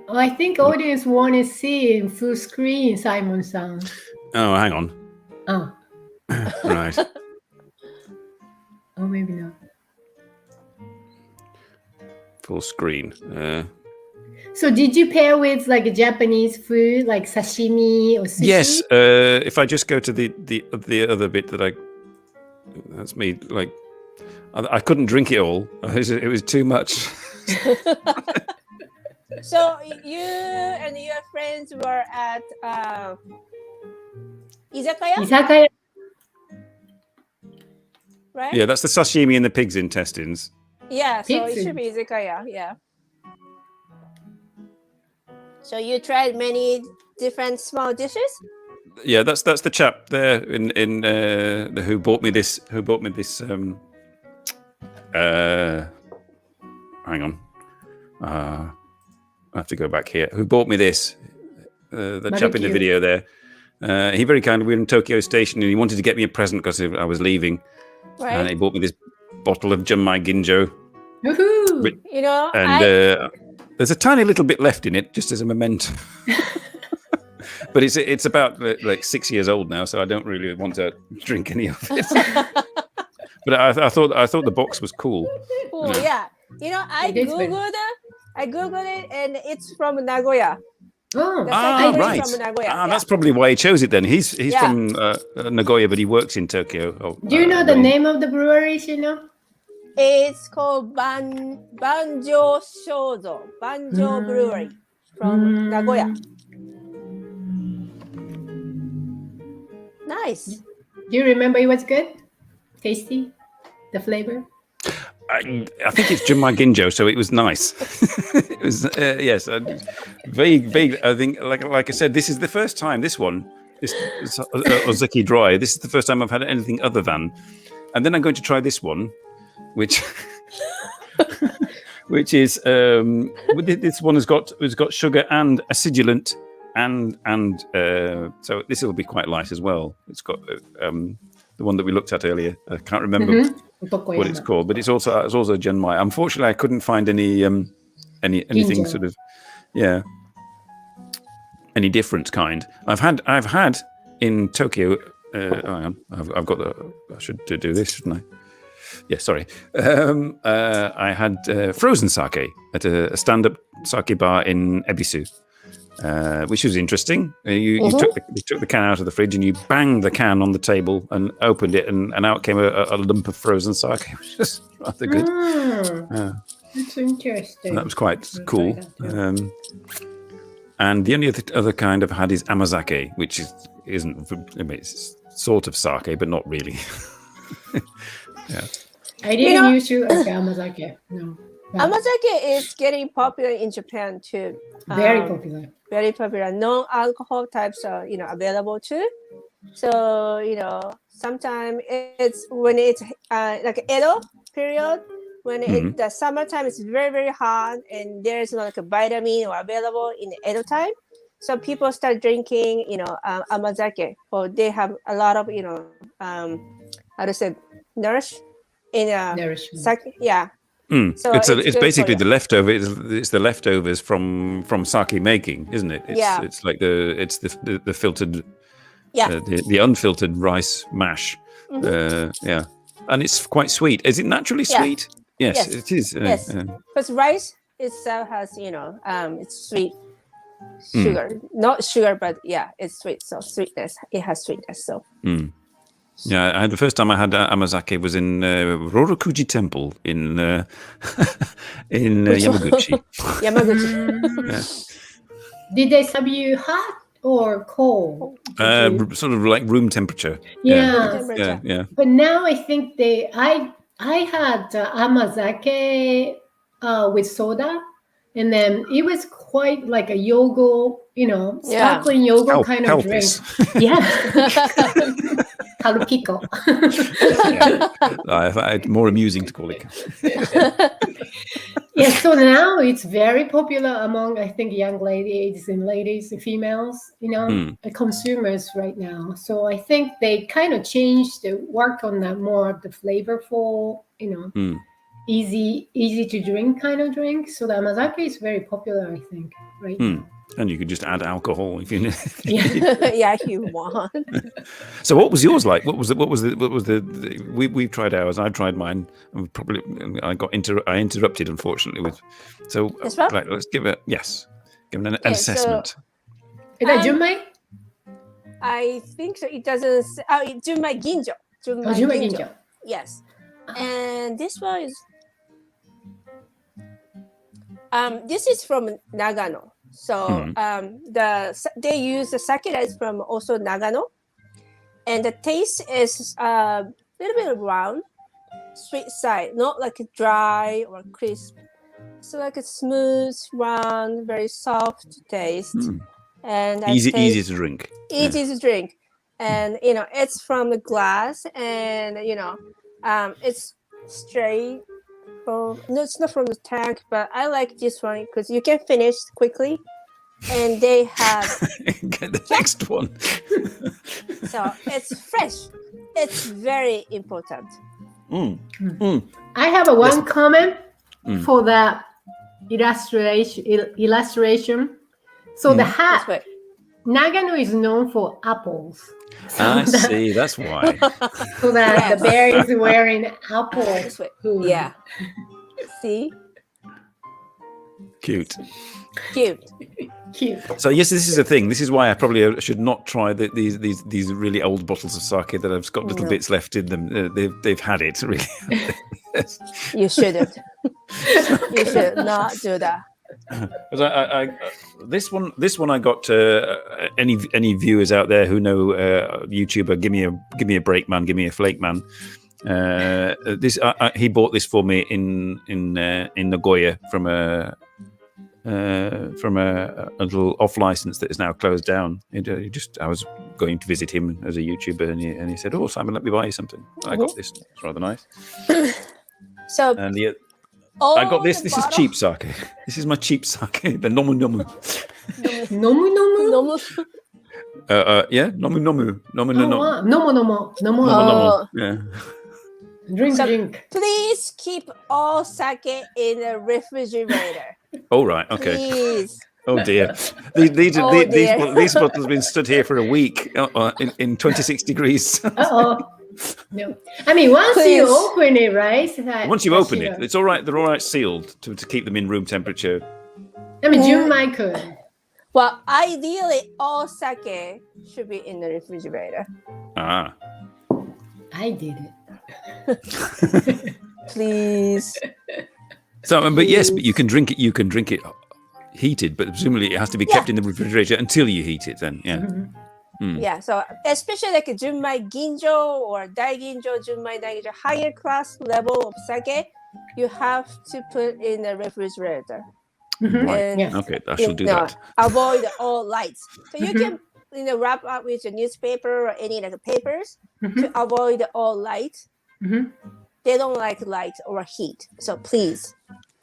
Oh, I think audience want to see in full screen, Simon-san. Oh, hang on. Oh, Right. oh, maybe not. Full screen. So did you pair with like Japanese food, like sashimi or sushi? Yes. If I just go to the other bit that's me. Like, I couldn't drink it all. It was too much. So you and your friends were at izakaya, Izakaya. right? Yeah, that's the sashimi and the pig's intestines. Yeah, so it Pizza. should be izakaya. Yeah. So you tried many different small dishes. Yeah, that's the chap there in who bought me this. Hang on. I have to go back here. Who bought me this? The chap in the video there. He very kindly. We were in Tokyo Station, and he wanted to get me a present because I was leaving, Right. and he bought me this bottle of Junmai Ginjo. Woohoo! You know, And there's a tiny little bit left in it, just as a memento. But it's about like 6 years old now, so I don't really want to drink any of it. But I thought the box was cool. cool, yeah. You know, I It is very- googled it, and it's from Nagoya. Oh, The second is Right. from Nagoya. yeah. That's probably why he chose it then. He's Yeah. from Nagoya, but he works in Tokyo. do you know the name of the brewery, Shino? It's called Banjo Shozo, Banjo Brewery from Nagoya. Nice. Do you remember it was good? Tasty? The flavor? I think it's Junmai Ginjo, so it was nice. It was yes, vague. I think, like I said, this is the first time. This Ozeki Dry. This is the first time I've had anything other than. And then I'm going to try this one, which is this one has got sugar and acidulant, and so this will be quite light as well. It's got the one that we looked at earlier. I can't remember what it's called, but it's also Junmai. Unfortunately, I couldn't find anything Ginjo. sort of any different kind. I've had in Tokyo. Hang on, I've got I should do this, shouldn't I? Yeah, sorry. I had frozen sake at a stand-up sake bar in Ebisu, which was interesting. You took the can out of the fridge and you banged the can on the table and opened it, and out came a lump of frozen sake, which was rather good. That's interesting. That was quite I'll cool. try that, And the only other kind I've had is amazake, which isn't. I mean, it's sort of sake, but not really. Yeah. I didn't used to like amazake. No. Amazake is getting popular in Japan too. Very popular. Very popular. Non-alcohol types are available too. So sometimes it's when it's like Edo period when the summertime is very very hot and there's like a vitamin or available in the Edo time. So people start drinking amazake, or they have a lot of how to say nourishment. Sake, yeah. So it's basically the leftover. It's the leftovers from sake making, isn't it? It's like the filtered, the unfiltered rice mash. Yeah, and it's quite sweet. Is it naturally sweet? Yes, it is. Yes, because rice itself has it's sweet sugar, not sugar, but it's sweet. So sweetness, it has sweetness. So. Yeah, I had the first time I had amazake was in Rorokuji Temple in Yamaguchi. Yamaguchi. Did they serve you hot or cold? Sort of like room temperature. Yeah. But now I think I had amazake with soda, and then it was quite like a yogurt, sparkling yogurt kind of drink. Yeah. Calpico. It's more amusing to call it. So now it's very popular among, I think, young ladies and females, consumers right now. So I think they kind of changed the work on the more of the flavorful, easy to drink kind of drink. So the amazake is very popular, I think, right now. And you could just add alcohol if you need. If you want. So what was yours like? What was the we've tried ours. I tried mine. I interrupted unfortunately with. So let's give it an assessment. Is that Junmai? I think so. It doesn't. Junmai Ginjo. Junmai Ginjo. Yes, and this one is. This is from Nagano. So they use the sake that is from also Nagano, and the taste is a little bit round, sweet side, not like dry or crisp. So like a smooth, round, very soft taste, and easy to drink. Easy to drink, and it's from the glass, and it's straight. No, it's not from the tank, but I like this one because you can finish quickly, and they have get the next one. So it's fresh. It's very important. I have one comment for the illustration. So the hat, Nagano is known for apples. So I see. That's why. So that the bear is wearing apples. Yeah. See. Cute. So yes, this is a thing. This is why I probably should not try these really old bottles of sake that have got little bits left in them. They've had it really. You shouldn't. You should not do that. Because this one I got any viewers out there who know YouTuber, give me a break man, give me a flake man. He bought this for me in Nagoya from a little off license that is now closed down. I was going to visit him as a YouTuber, and he said, "Oh, Simon, let me buy you something." I got this. It's rather nice. So. And I got this. This is cheap sake. This is my cheap sake. The nomu nomu. Nomu. Yeah, nomu nomu. Nomu. Yeah. Drink. Please keep all sake in the refrigerator. Oh right. Okay. Please. Oh dear. These bottles have been stood here for a week in 26 degrees. No, I mean once you open it, right? Once you open it, it's all right. They're all right sealed to keep them in room temperature. I mean, Junmai could. Well, ideally, all sake should be in the refrigerator. Ah, I did it. Please. So, but yes, but you can drink it. You can drink it heated, but presumably it has to be kept in the refrigerator until you heat it. Then, Yeah, so especially like Junmai Ginjo or Daiginjo, Junmai Daiginjo, higher class level of sake, you have to put in the refrigerator. Right. And, Okay, I shall do that. Avoid all lights. So you can wrap up with a newspaper or any like papers to avoid all light. They don't like light or heat, so please.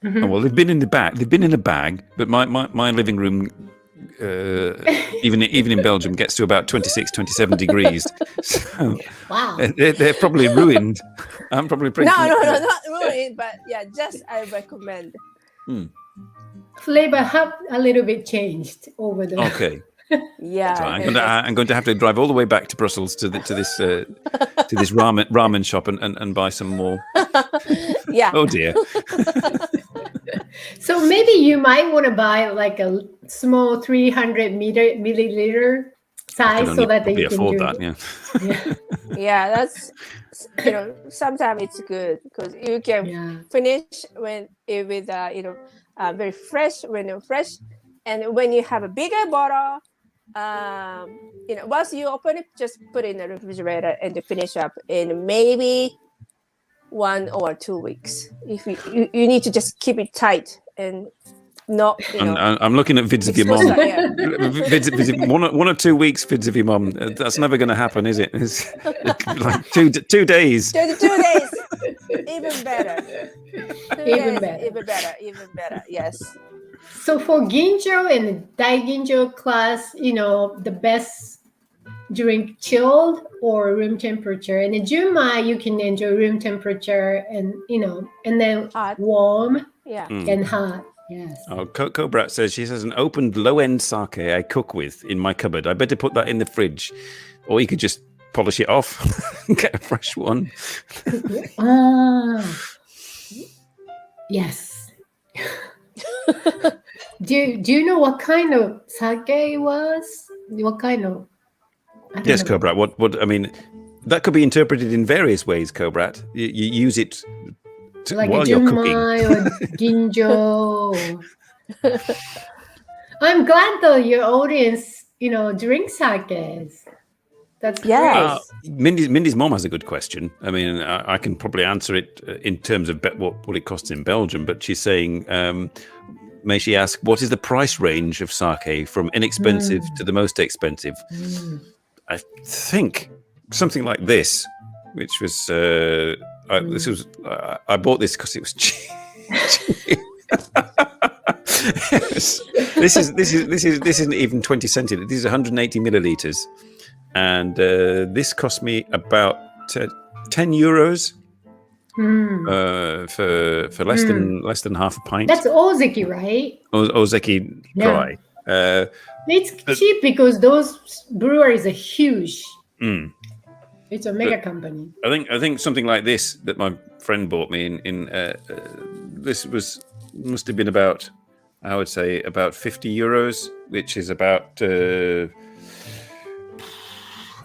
Oh, well, they've been in the bag. They've been in a bag, but my living room, even in Belgium, gets to about 26, 27 degrees. So Wow. they're probably ruined. I'm probably No, not ruined, but yeah, just I recommend. Flavor have a little bit changed over the. Okay. Yeah. So I'm going to have to drive all the way back to Brussels to this ramen shop and buy some more. Yeah. Oh dear. So maybe you might want to buy like a small 300 milliliter size so that they can afford drink. that. Yeah. Yeah, that's sometimes it's good because you can finish with very fresh when you're fresh, and when you have a bigger bottle, once you open it, just put it in the refrigerator and finish up in maybe 1 or 2 weeks. If you need to just keep it tight and not. I'm looking at vids of your mom. Vids, 1 or 2 weeks vids of your mom. That's never going to happen, is it? It's like 2 days. 2 days. Even better. Even better. Even better. Yes. So for Ginjo and Daiginjo class, the best drink chilled or room temperature. And in Junmai, you can enjoy room temperature and then hot. Warm and hot. Yes. Oh, Coco Brat says she has an opened low-end sake I cook with in my cupboard. I better put that in the fridge, or you could just polish it off and get a fresh one. Yes. Do you know what kind of sake it was? What kind of? Yes, Cobrat. What I mean, that could be interpreted in various ways, Cobrat. You use it like while a you're cooking. or ginjo. I'm glad though your audience, drinks sakes. That's great. Mindy's mom has a good question. I mean, I can probably answer it in terms of what it costs in Belgium, but she's saying, may she ask, what is the price range of sake from inexpensive to the most expensive? I think something like this, which was I bought this because it was cheap. This isn't even 20 centiliters. This is 180 milliliters. And this cost me about 10 euros for less than half a pint. That's Ozeki, right? Ozeki dry. It's cheap because those breweries are huge. It's a mega company. I think something like this that my friend bought me this must have been about, I would say, about 50 euros, which is about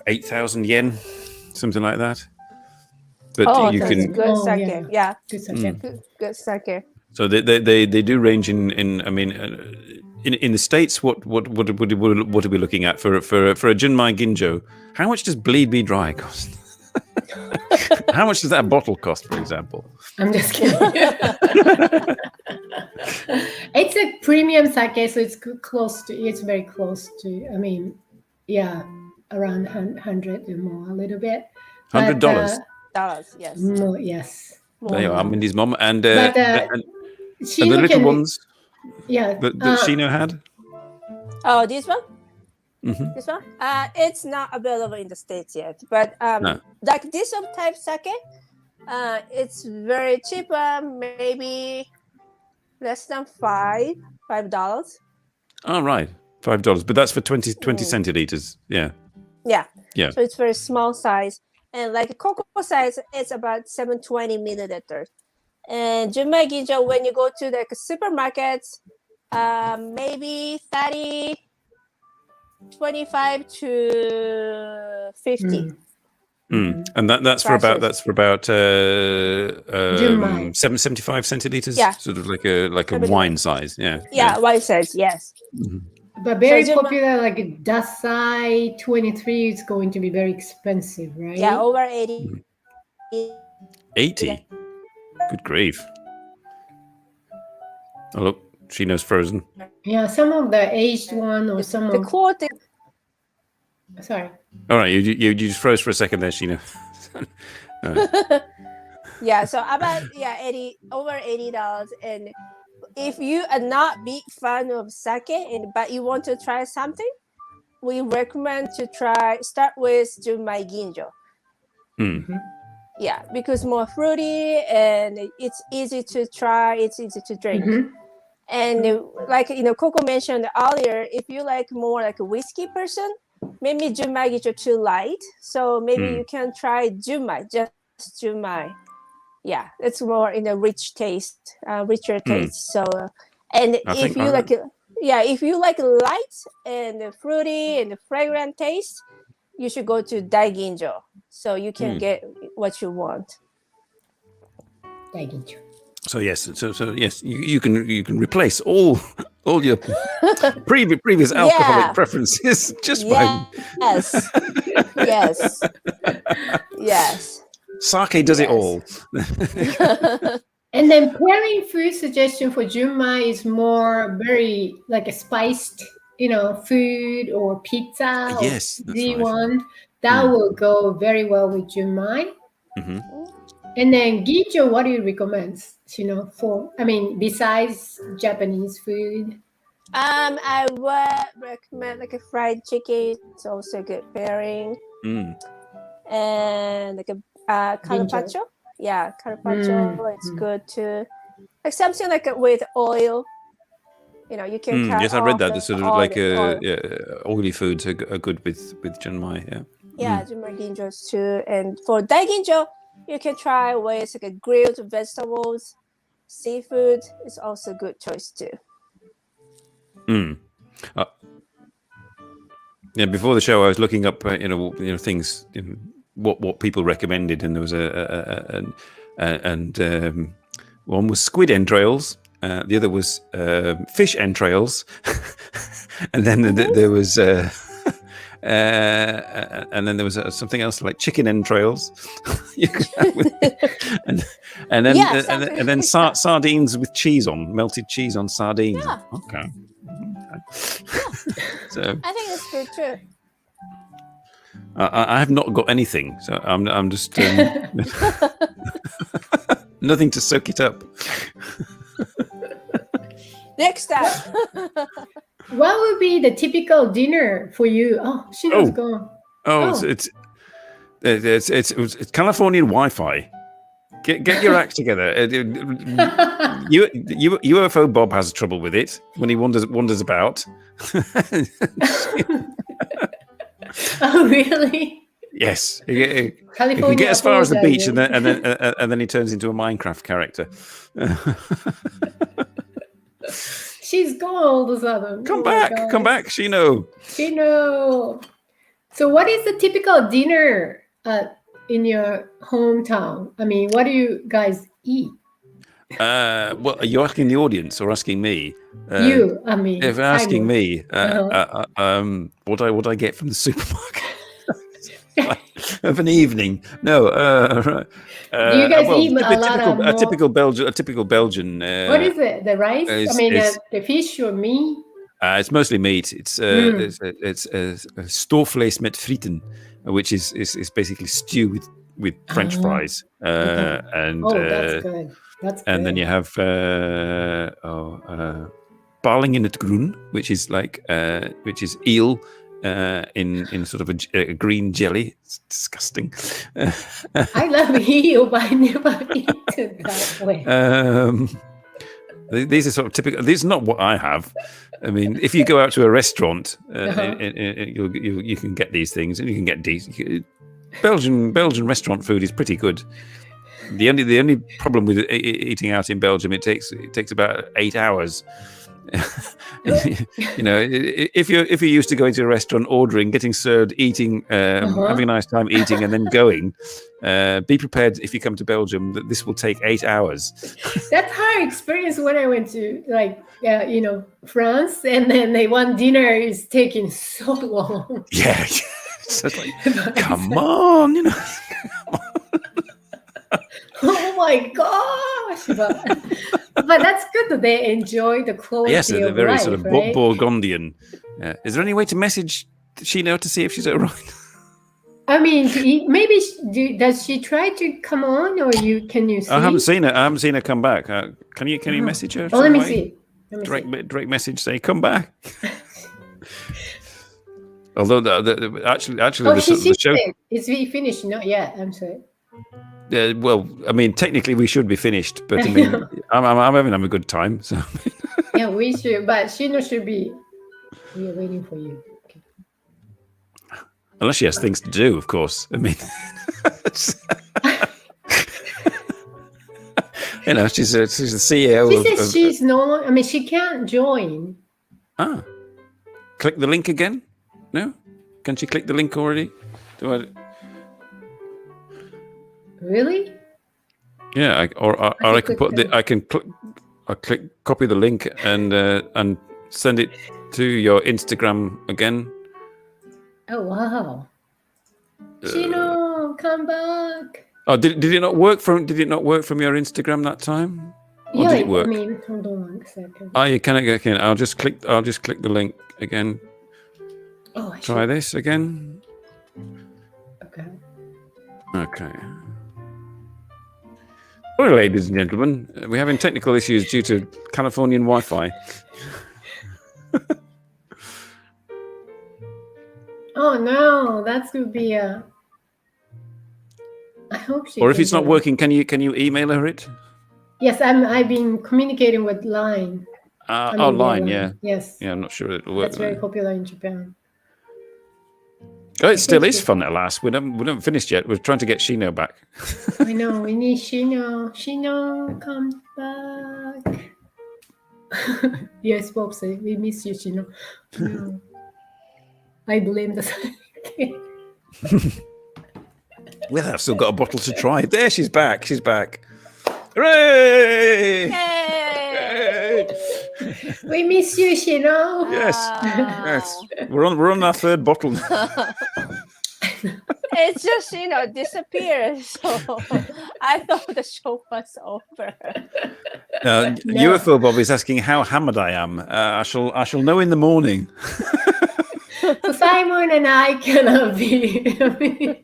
8,000 yen, something like that. But you can good sake. Yeah. Good sake. Good sake. So they do range in I mean in the States. What are we looking at for a Junmai Ginjo? How much does Bleed Me Dry cost? How much does that bottle cost, for example? I'm just kidding. It's a premium sake, so it's very close to. I mean, around 100 or more, a little bit. $100. Dollars, yes. More, yes. There you are, Mindy's mom, and But, the little ones. Yeah. That Shino had. Oh, this one. Mm-hmm. This one. It's not available in the States yet, but like this type sake, it's very cheap. Maybe less than $5. Oh, right. $5, but that's for 20 centiliters. Yeah. So it's very small size, and like cocoa size, it's about 720 milliliters. And Junmai Ginjo, when you go to the supermarkets, maybe 25 to 50. And that's for about 75 centiliters. Yeah. Sort of like a wine size. Yeah, wine size. Yes. But very So popular, like Dasai 23 is going to be very expensive, right? Yeah, over 80. 80. Good grief. Oh look, Shino's frozen. Yeah, some of the aged one or some The of. quality. Sorry. All right, you just froze for a second there, Shino. Yeah, so about 80 over $80. And if you are not big fan of sake but you want to try something, we recommend to start with Junmai Ginjo. Yeah, because more fruity and it's easy to try, it's easy to drink. And like Coco mentioned earlier, if you like more like a whiskey person, maybe Junmai Ginjo too light. So maybe you can try Junmai, just Junmai. Yeah, it's more in a rich taste, richer taste. So, and if you like, if you like light and fruity and fragrant taste, you should go to Daiginjo, so you can get what you want. Daiginjo. So yes, you can replace all your previous alcoholic preferences just by yes. Sake does it all. And then pairing food suggestion for Junmai is more very like a spiced, food or pizza. Yes, or that's nice. one that will go very well with Junmai. And then Ginjo, what do you recommend? Besides Japanese food. I would recommend like a fried chicken. It's also a good pairing. And like a carpaccio. Yeah, carpaccio. It's good too. Like something like with oil. You can cut yes, I read that. off The sort of all like the oil. oily foods are good with Junmai. Yeah, Junmai Ginjos too. And for Daiginjo, you can try with like a grilled vegetables, seafood. It's also a good choice too. Before the show, I was looking up, things, what people recommended, and there was one was squid entrails, the other was fish entrails, and then there was something else like chicken entrails, and then sardines with cheese on, melted cheese on sardines. Yeah. Okay. So I think it's good too. I have not got anything, so I'm just nothing to soak it up. Next up. What would be the typical dinner for you? Oh, Shino's gone. It's Californian Wi-Fi. Get your act together. UFO Bob has trouble with it when he wanders about. Oh, really? Yes. He California can get as far as the beach, apologizes. and then he turns into a Minecraft character. She's gone all of a sudden. Come back, Shino. Shino. So, what is the typical dinner in your hometown? I mean, what do you guys eat? Well, are you asking the audience or asking me? If you're asking me, what I get from the supermarket of an evening? No. Do you guys eat a typical Belgian. What is it? The rice? The fish or meat? It's mostly meat. It's stoofvlees met frieten, which is basically stew with French fries. And that's good. And then you have paling in het groen, which is eel in sort of a green jelly. It's disgusting. I love eel, but I never eat it that way. These are sort of typical. This is not what I have. I mean, if you go out to a restaurant, you can get these things, and you can get Belgian restaurant food is pretty good. The only problem with eating out in Belgium, it takes about 8 hours You know, if you're used to going to a restaurant, ordering, getting served, eating, having a nice time eating, and then going, be prepared if you come to Belgium that this will take 8 hours. That's how I experienced when I went to France, and then one dinner is taking so long. Yeah, it's just like, come on, you know. Oh my gosh! But that's good that they enjoy the quality Yes, they're of very life, sort of right? Burgundian. Is there any way to message Shino to see if she's all right? I mean, maybe does she try to come on, or can you see? I haven't seen her come back. Can you message her? Oh, let me some way? see. Direct message, say come back. Although actually the show is we finished? Not yet. I'm sorry. Well, I mean, technically we should be finished, but I mean, I'm having a good time. So yeah, we should, but Shino should be. We are waiting for you. Okay. Unless she has things to do, of course. I mean, you know, she's the CEO. She says she's no longer. I mean, she can't join. Ah, click the link again. No, can she click the link already? Really? Yeah, I can put I can click copy the link and send it to your Instagram again. Oh wow! Shino, come back. Oh, did it not work from your Instagram that time? Or did it work? I mean, hold on 1 second. Oh, you cannot go again. I'll just click the link again. Oh, try this again. Okay. Well, ladies and gentlemen, we're having technical issues due to Californian Wi-Fi. Oh no, that's gonna be a. I hope she. Or if it's not working, can you email her it? Yes, I've been communicating with Line. Line, yeah. Yes. Yeah, I'm not sure it'll work. That's very popular in Japan. Oh, it still is fun at last. We haven't finished yet. We're trying to get Shino back. I know, we need Shino. Shino, come back. Yes, Bob said, we miss you, Shino. No. I blame the Well, I've still got a bottle to try. There, she's back. She's back. Hooray! Yay! We miss you, Shino. Yes. Yes. We're on our third bottle now. It's just, disappears. So I thought the show was over. No. UFO Bob is asking how hammered I am. I shall know in the morning. So Simon and I cannot be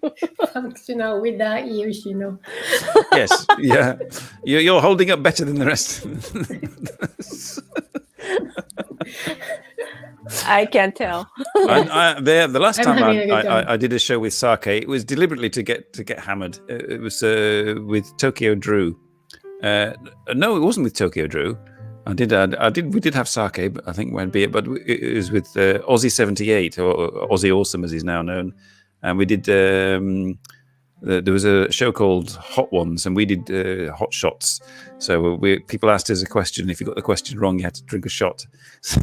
functional without you, Shino. Yes, yeah. You're holding up better than the rest. I can tell. The last time I did a show with Sake, it was deliberately to get hammered. It was with Tokyo Drew. No, it wasn't with Tokyo Drew. We did have Sake, but I think won't be it. But it was with Aussie 78 or Aussie Awesome as he's now known, and we did. There was a show called Hot Ones, and we did Hot Shots. So people asked us a question. If you got the question wrong, you had to drink a shot. So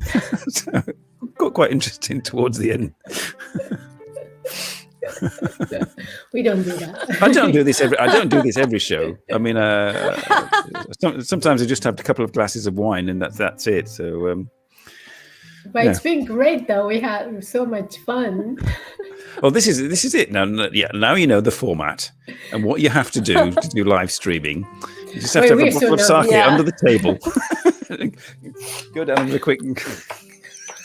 it got quite interesting towards the end. We don't do that. I don't do this every show. I mean, sometimes I just have a couple of glasses of wine, and that's it. So, but it's been great, though. We had so much fun. Well, this is it now. Yeah, now you know the format and what you have to do to do live streaming. You just have to have a bottle of sake under the table. Go down with a quick.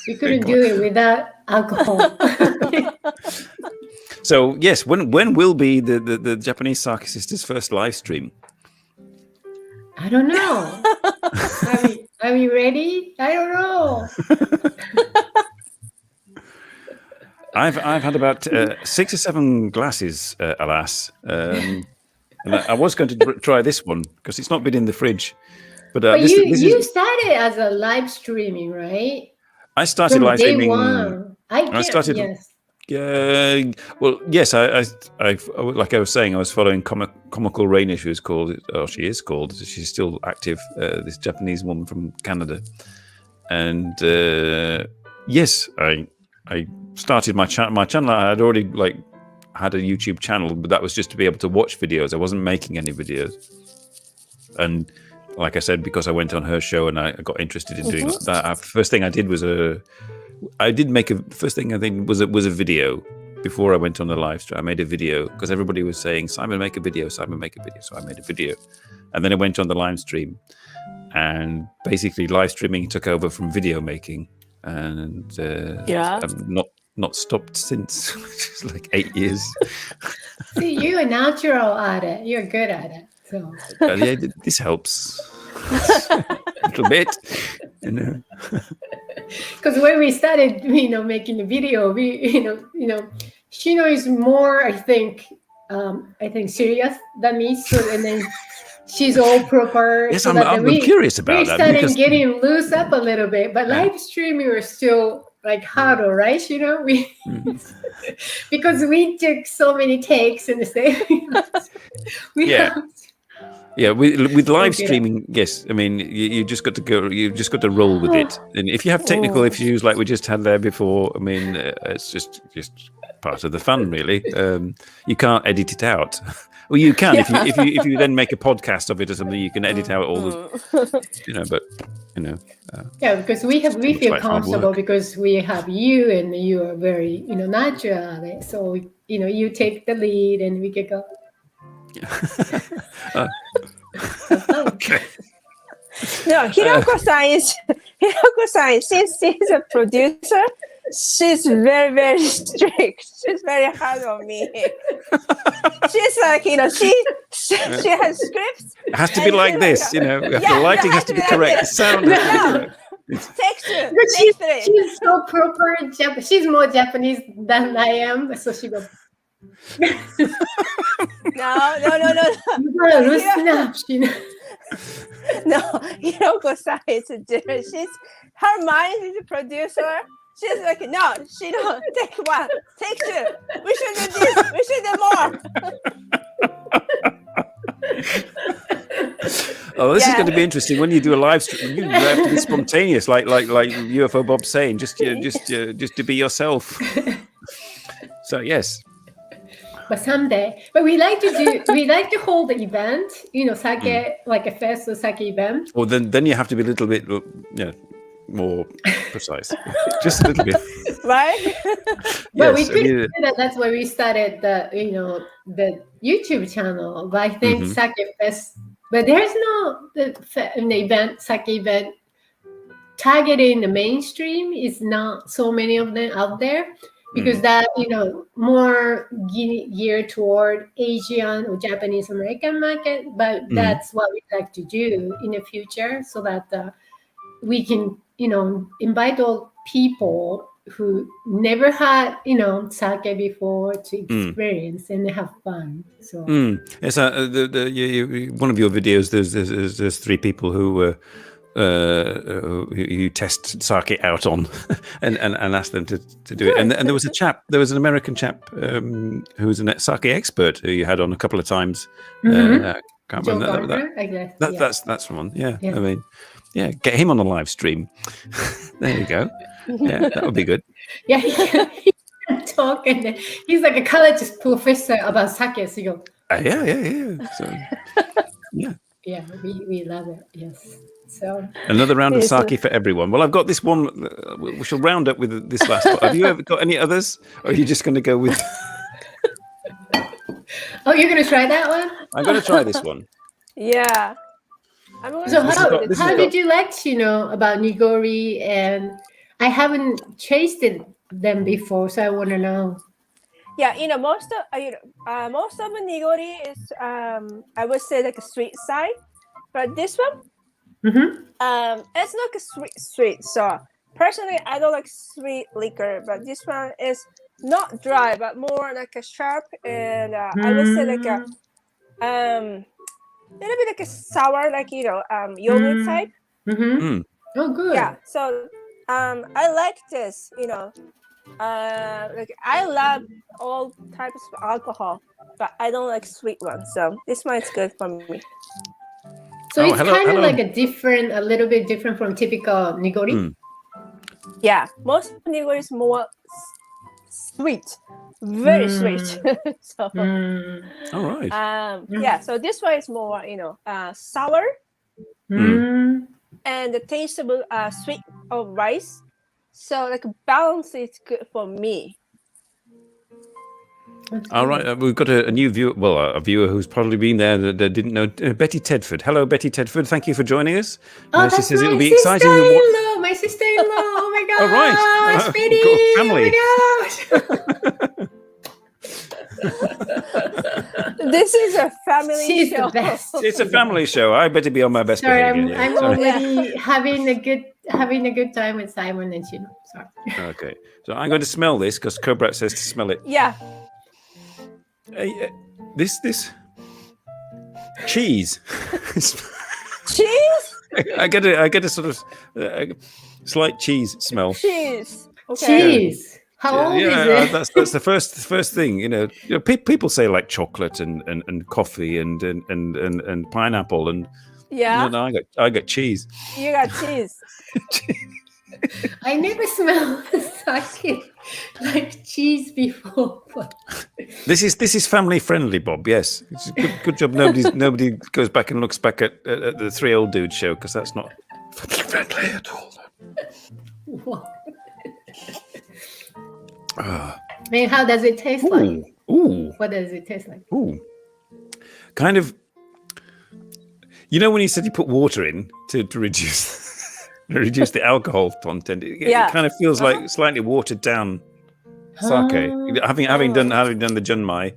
We couldn't do it without alcohol. So yes, when will be the Japanese Sake Sisters' first live stream? I don't know. Are we ready? I don't know. I've had about 6 or 7 glasses, alas. And I was going to try this one because it's not been in the fridge. But you started as a live streaming, right? I started live streaming. I started. Yes. Well, yes. I like I was saying, I was following Comical Rainish, who's called, or she is called. She's still active. This Japanese woman from Canada. and yes, I started my channel. I had already had a YouTube channel, but that was just to be able to watch videos. I wasn't making any videos. And like I said, because I went on her show and I got interested in doing that, first thing I did was first thing I think was a video before I went on the live stream. I made a video because everybody was saying, Simon, make a video, Simon, make a video. So I made a video. And then I went on the live stream, and basically live streaming took over from video making. And I'm not stopped since. It's like 8 years. See, you're a natural at it. You're good at it. So yeah, this helps a little bit, Because when we started, making the video, Shino is more, I think, serious than me. So and then she's all proper. Yes, so I'm curious about that. We started getting loose up a little bit, but live streaming was still harder, right? Because we took so many takes in the same. With live streaming, yes. I mean, you just got to go. You just got to roll with it. And if you have technical issues like we just had there before, I mean, it's just part of the fun, really. You can't edit it out. Well, you can if you then make a podcast of it or something. You can edit out all the, because we feel comfortable because we have you and you are very natural at it. So you take the lead and we can go. Okay. No, Hiroko-san, since she's a producer, she's very, very strict. She's very hard on me. She's like, she has scripts. It has to be like this, the lighting has to be correct. The sound has to be correct. Take two. She's so proper. She's more Japanese than I am, so she goes. No. No, Hiroko-san is different. Her mind is a producer. She's like, no, she don't take one, take two. We should do this. We should do more. Oh, this is going to be interesting when you do a live stream. You have to be spontaneous, like UFO Bob saying, just to be yourself. So yes. But someday, we like to hold the event, sake, like a festival sake event. Well, then you have to be a little bit, more precise, just a little bit, right? Well, we couldn't do that. That's why we started the YouTube channel. But I think sake fest, but there's no sake event targeting the mainstream. Is not so many of them out there. Because that, more geared toward Asian or Japanese American market, but that's what we like to do in the future, so that we can, invite all people who never had, sake before to experience and have fun. So yes, one of your videos, there's 3 people who you test sake out on and ask them to do it. And there was an American chap who was a sake expert who you had on a couple of times. Can't remember that. That's one. Yeah. I mean, get him on the live stream. There you go. Yeah, that would be good. Yeah, he can talk, and he's like a college professor about sake. So you go, yeah. So, yeah. Yeah, we love it. Yes. So another round of sake for everyone. Well, I've got this one. We shall round up with this last one. Have you ever got any others, or are you just going to go with? Oh, you're going to try that one? I'm going to try this one. Yeah. So how did you like to know about nigori? And I haven't tasted them before, so I want to know. Yeah, most of the nigori is I would say like a sweet side, but this one. It's like a sweet. So personally, I don't like sweet liquor, but this one is not dry, but more like a sharp, and I would say like a little bit like a sour, like yogurt type. Oh, good. Yeah. So I like this. Like I love all types of alcohol, but I don't like sweet ones. So this one is good for me. So it's kind of like a little bit different from typical nigori. Yeah, most Nigo is more sweet, very sweet. So, All right. yeah. So this one is more, sour, Mm. and the taste of sweet of rice. So like balance is good for me. All right, we've got a new viewer, well, a viewer who's probably been there that didn't know, Betty Tedford. Hello, Betty Tedford. Thank you for joining us. Oh, she that's says my it'll be exciting. sister-in-law. My sister-in-law. Oh my gosh. Oh, right. Betty. Family. Oh my gosh. This is a family She's show. the best. It's a family show. I better be on my best Sorry, behavior. I'm Sorry. already having a good time with Simon and Shino. Sorry. Okay, so I'm going to smell this because Cobrat says to smell it. Yeah. This cheese. Cheese? I get a sort of slight cheese smell. Cheese. Okay. Cheese. How old is it? That's the first thing. People say like chocolate and coffee and pineapple and Yeah. no, I got cheese. You got cheese. I never smelled sake like cheese before. This is family friendly, Bob. Yes, it's good job. Nobody goes back and looks back at the Three Old Dudes show because that's not family friendly at all. What? I mean, how does it taste like? Ooh. What does it taste like? Ooh. Kind of. When you said you put water in to reduce the alcohol content, it kind of feels like slightly watered down sake. Having done the junmai.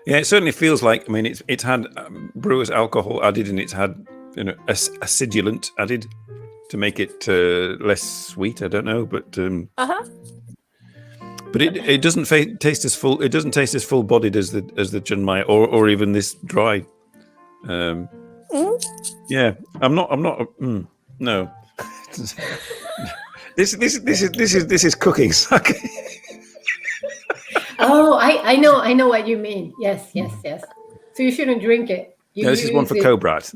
Yeah, it certainly feels like. I mean, it's had brewer's alcohol added, and it's had acidulant added to make it less sweet. I don't know, but but it doesn't taste as full. It doesn't taste as full bodied as the junmai or even this dry. Yeah, I'm not. No. This is cooking sake. Oh, I know what you mean. Yes. So you shouldn't drink it. No, this is one for Cobrat.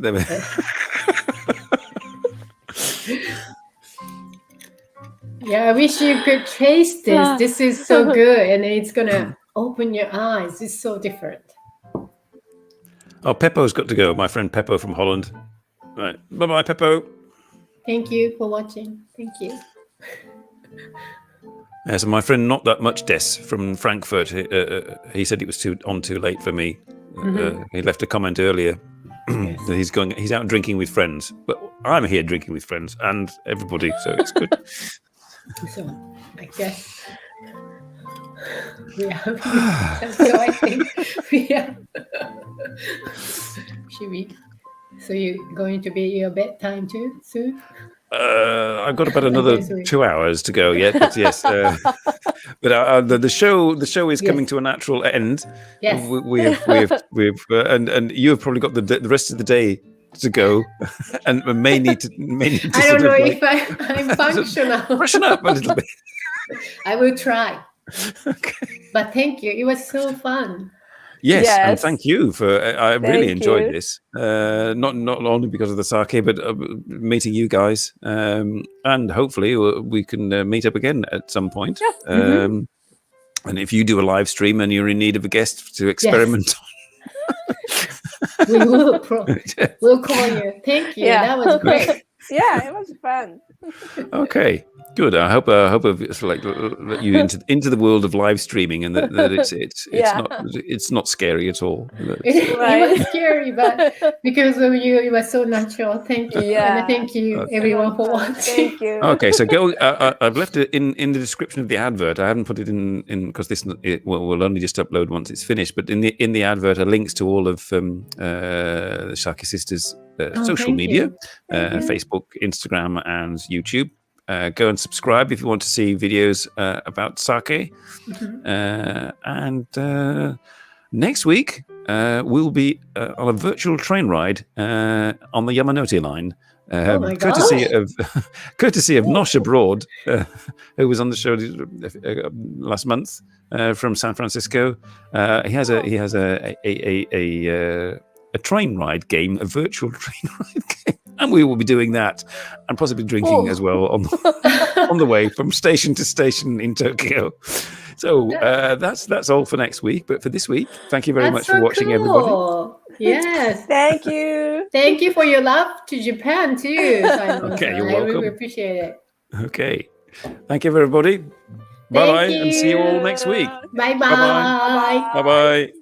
Yeah, I wish you could taste this. This is so good, and it's gonna open your eyes. It's so different. Oh, Peppo's got to go. My friend Peppo from Holland. Right, bye, Peppo. Thank you for watching. Thank you. So my friend Not That Much Des from Frankfurt, he said it was too late for me. He left a comment earlier that he's out drinking with friends, but I'm here drinking with friends and everybody, so it's good. So I guess we have. So I think we have. Should we? So you're going to be your bedtime too soon? I've got about another 2 hours to go yet, but yes. But the show is coming to a natural end. Yes. We've and you have probably got the rest of the day to go, and may need to. I don't know if I'm functional. Freshen up a little bit. I will try. Okay. But thank you. It was so fun. Yes, and thank you for. I really enjoyed you. this. Not only because of the sake, but meeting you guys, and hopefully we can meet up again at some point. Yeah. And if you do a live stream and you're in need of a guest to experiment, we will. We'll call you. Thank you. Yeah. That was great. Yeah, it was fun. Okay, good. I hope I've let you into the world of live streaming, and that it's not scary at all. It was scary, but because of you, it was so natural. Thank you. Yeah. And thank you, everyone, for watching. Thank you. Okay, so go. I've left it in the description of the advert. I haven't put it in because we'll only just upload once it's finished. But in the advert are links to all of the Sake Sisters social media, Facebook, Instagram, and YouTube. Go and subscribe if you want to see videos about sake. And next week we'll be on a virtual train ride on the Yamanote line. Courtesy of Nosh Abroad, who was on the show last month from San Francisco. He has a a train ride game, a virtual train ride game. And we will be doing that and possibly drinking as well on the way from station to station in Tokyo. So that's all for next week. But for this week, thank you very much for watching, everybody. Yes. Thank you. Thank you for your love to Japan too. Okay, you're I welcome. really appreciate it. Okay. Thank you, everybody. Bye-bye, and see you all next week. Bye-bye. Bye-bye.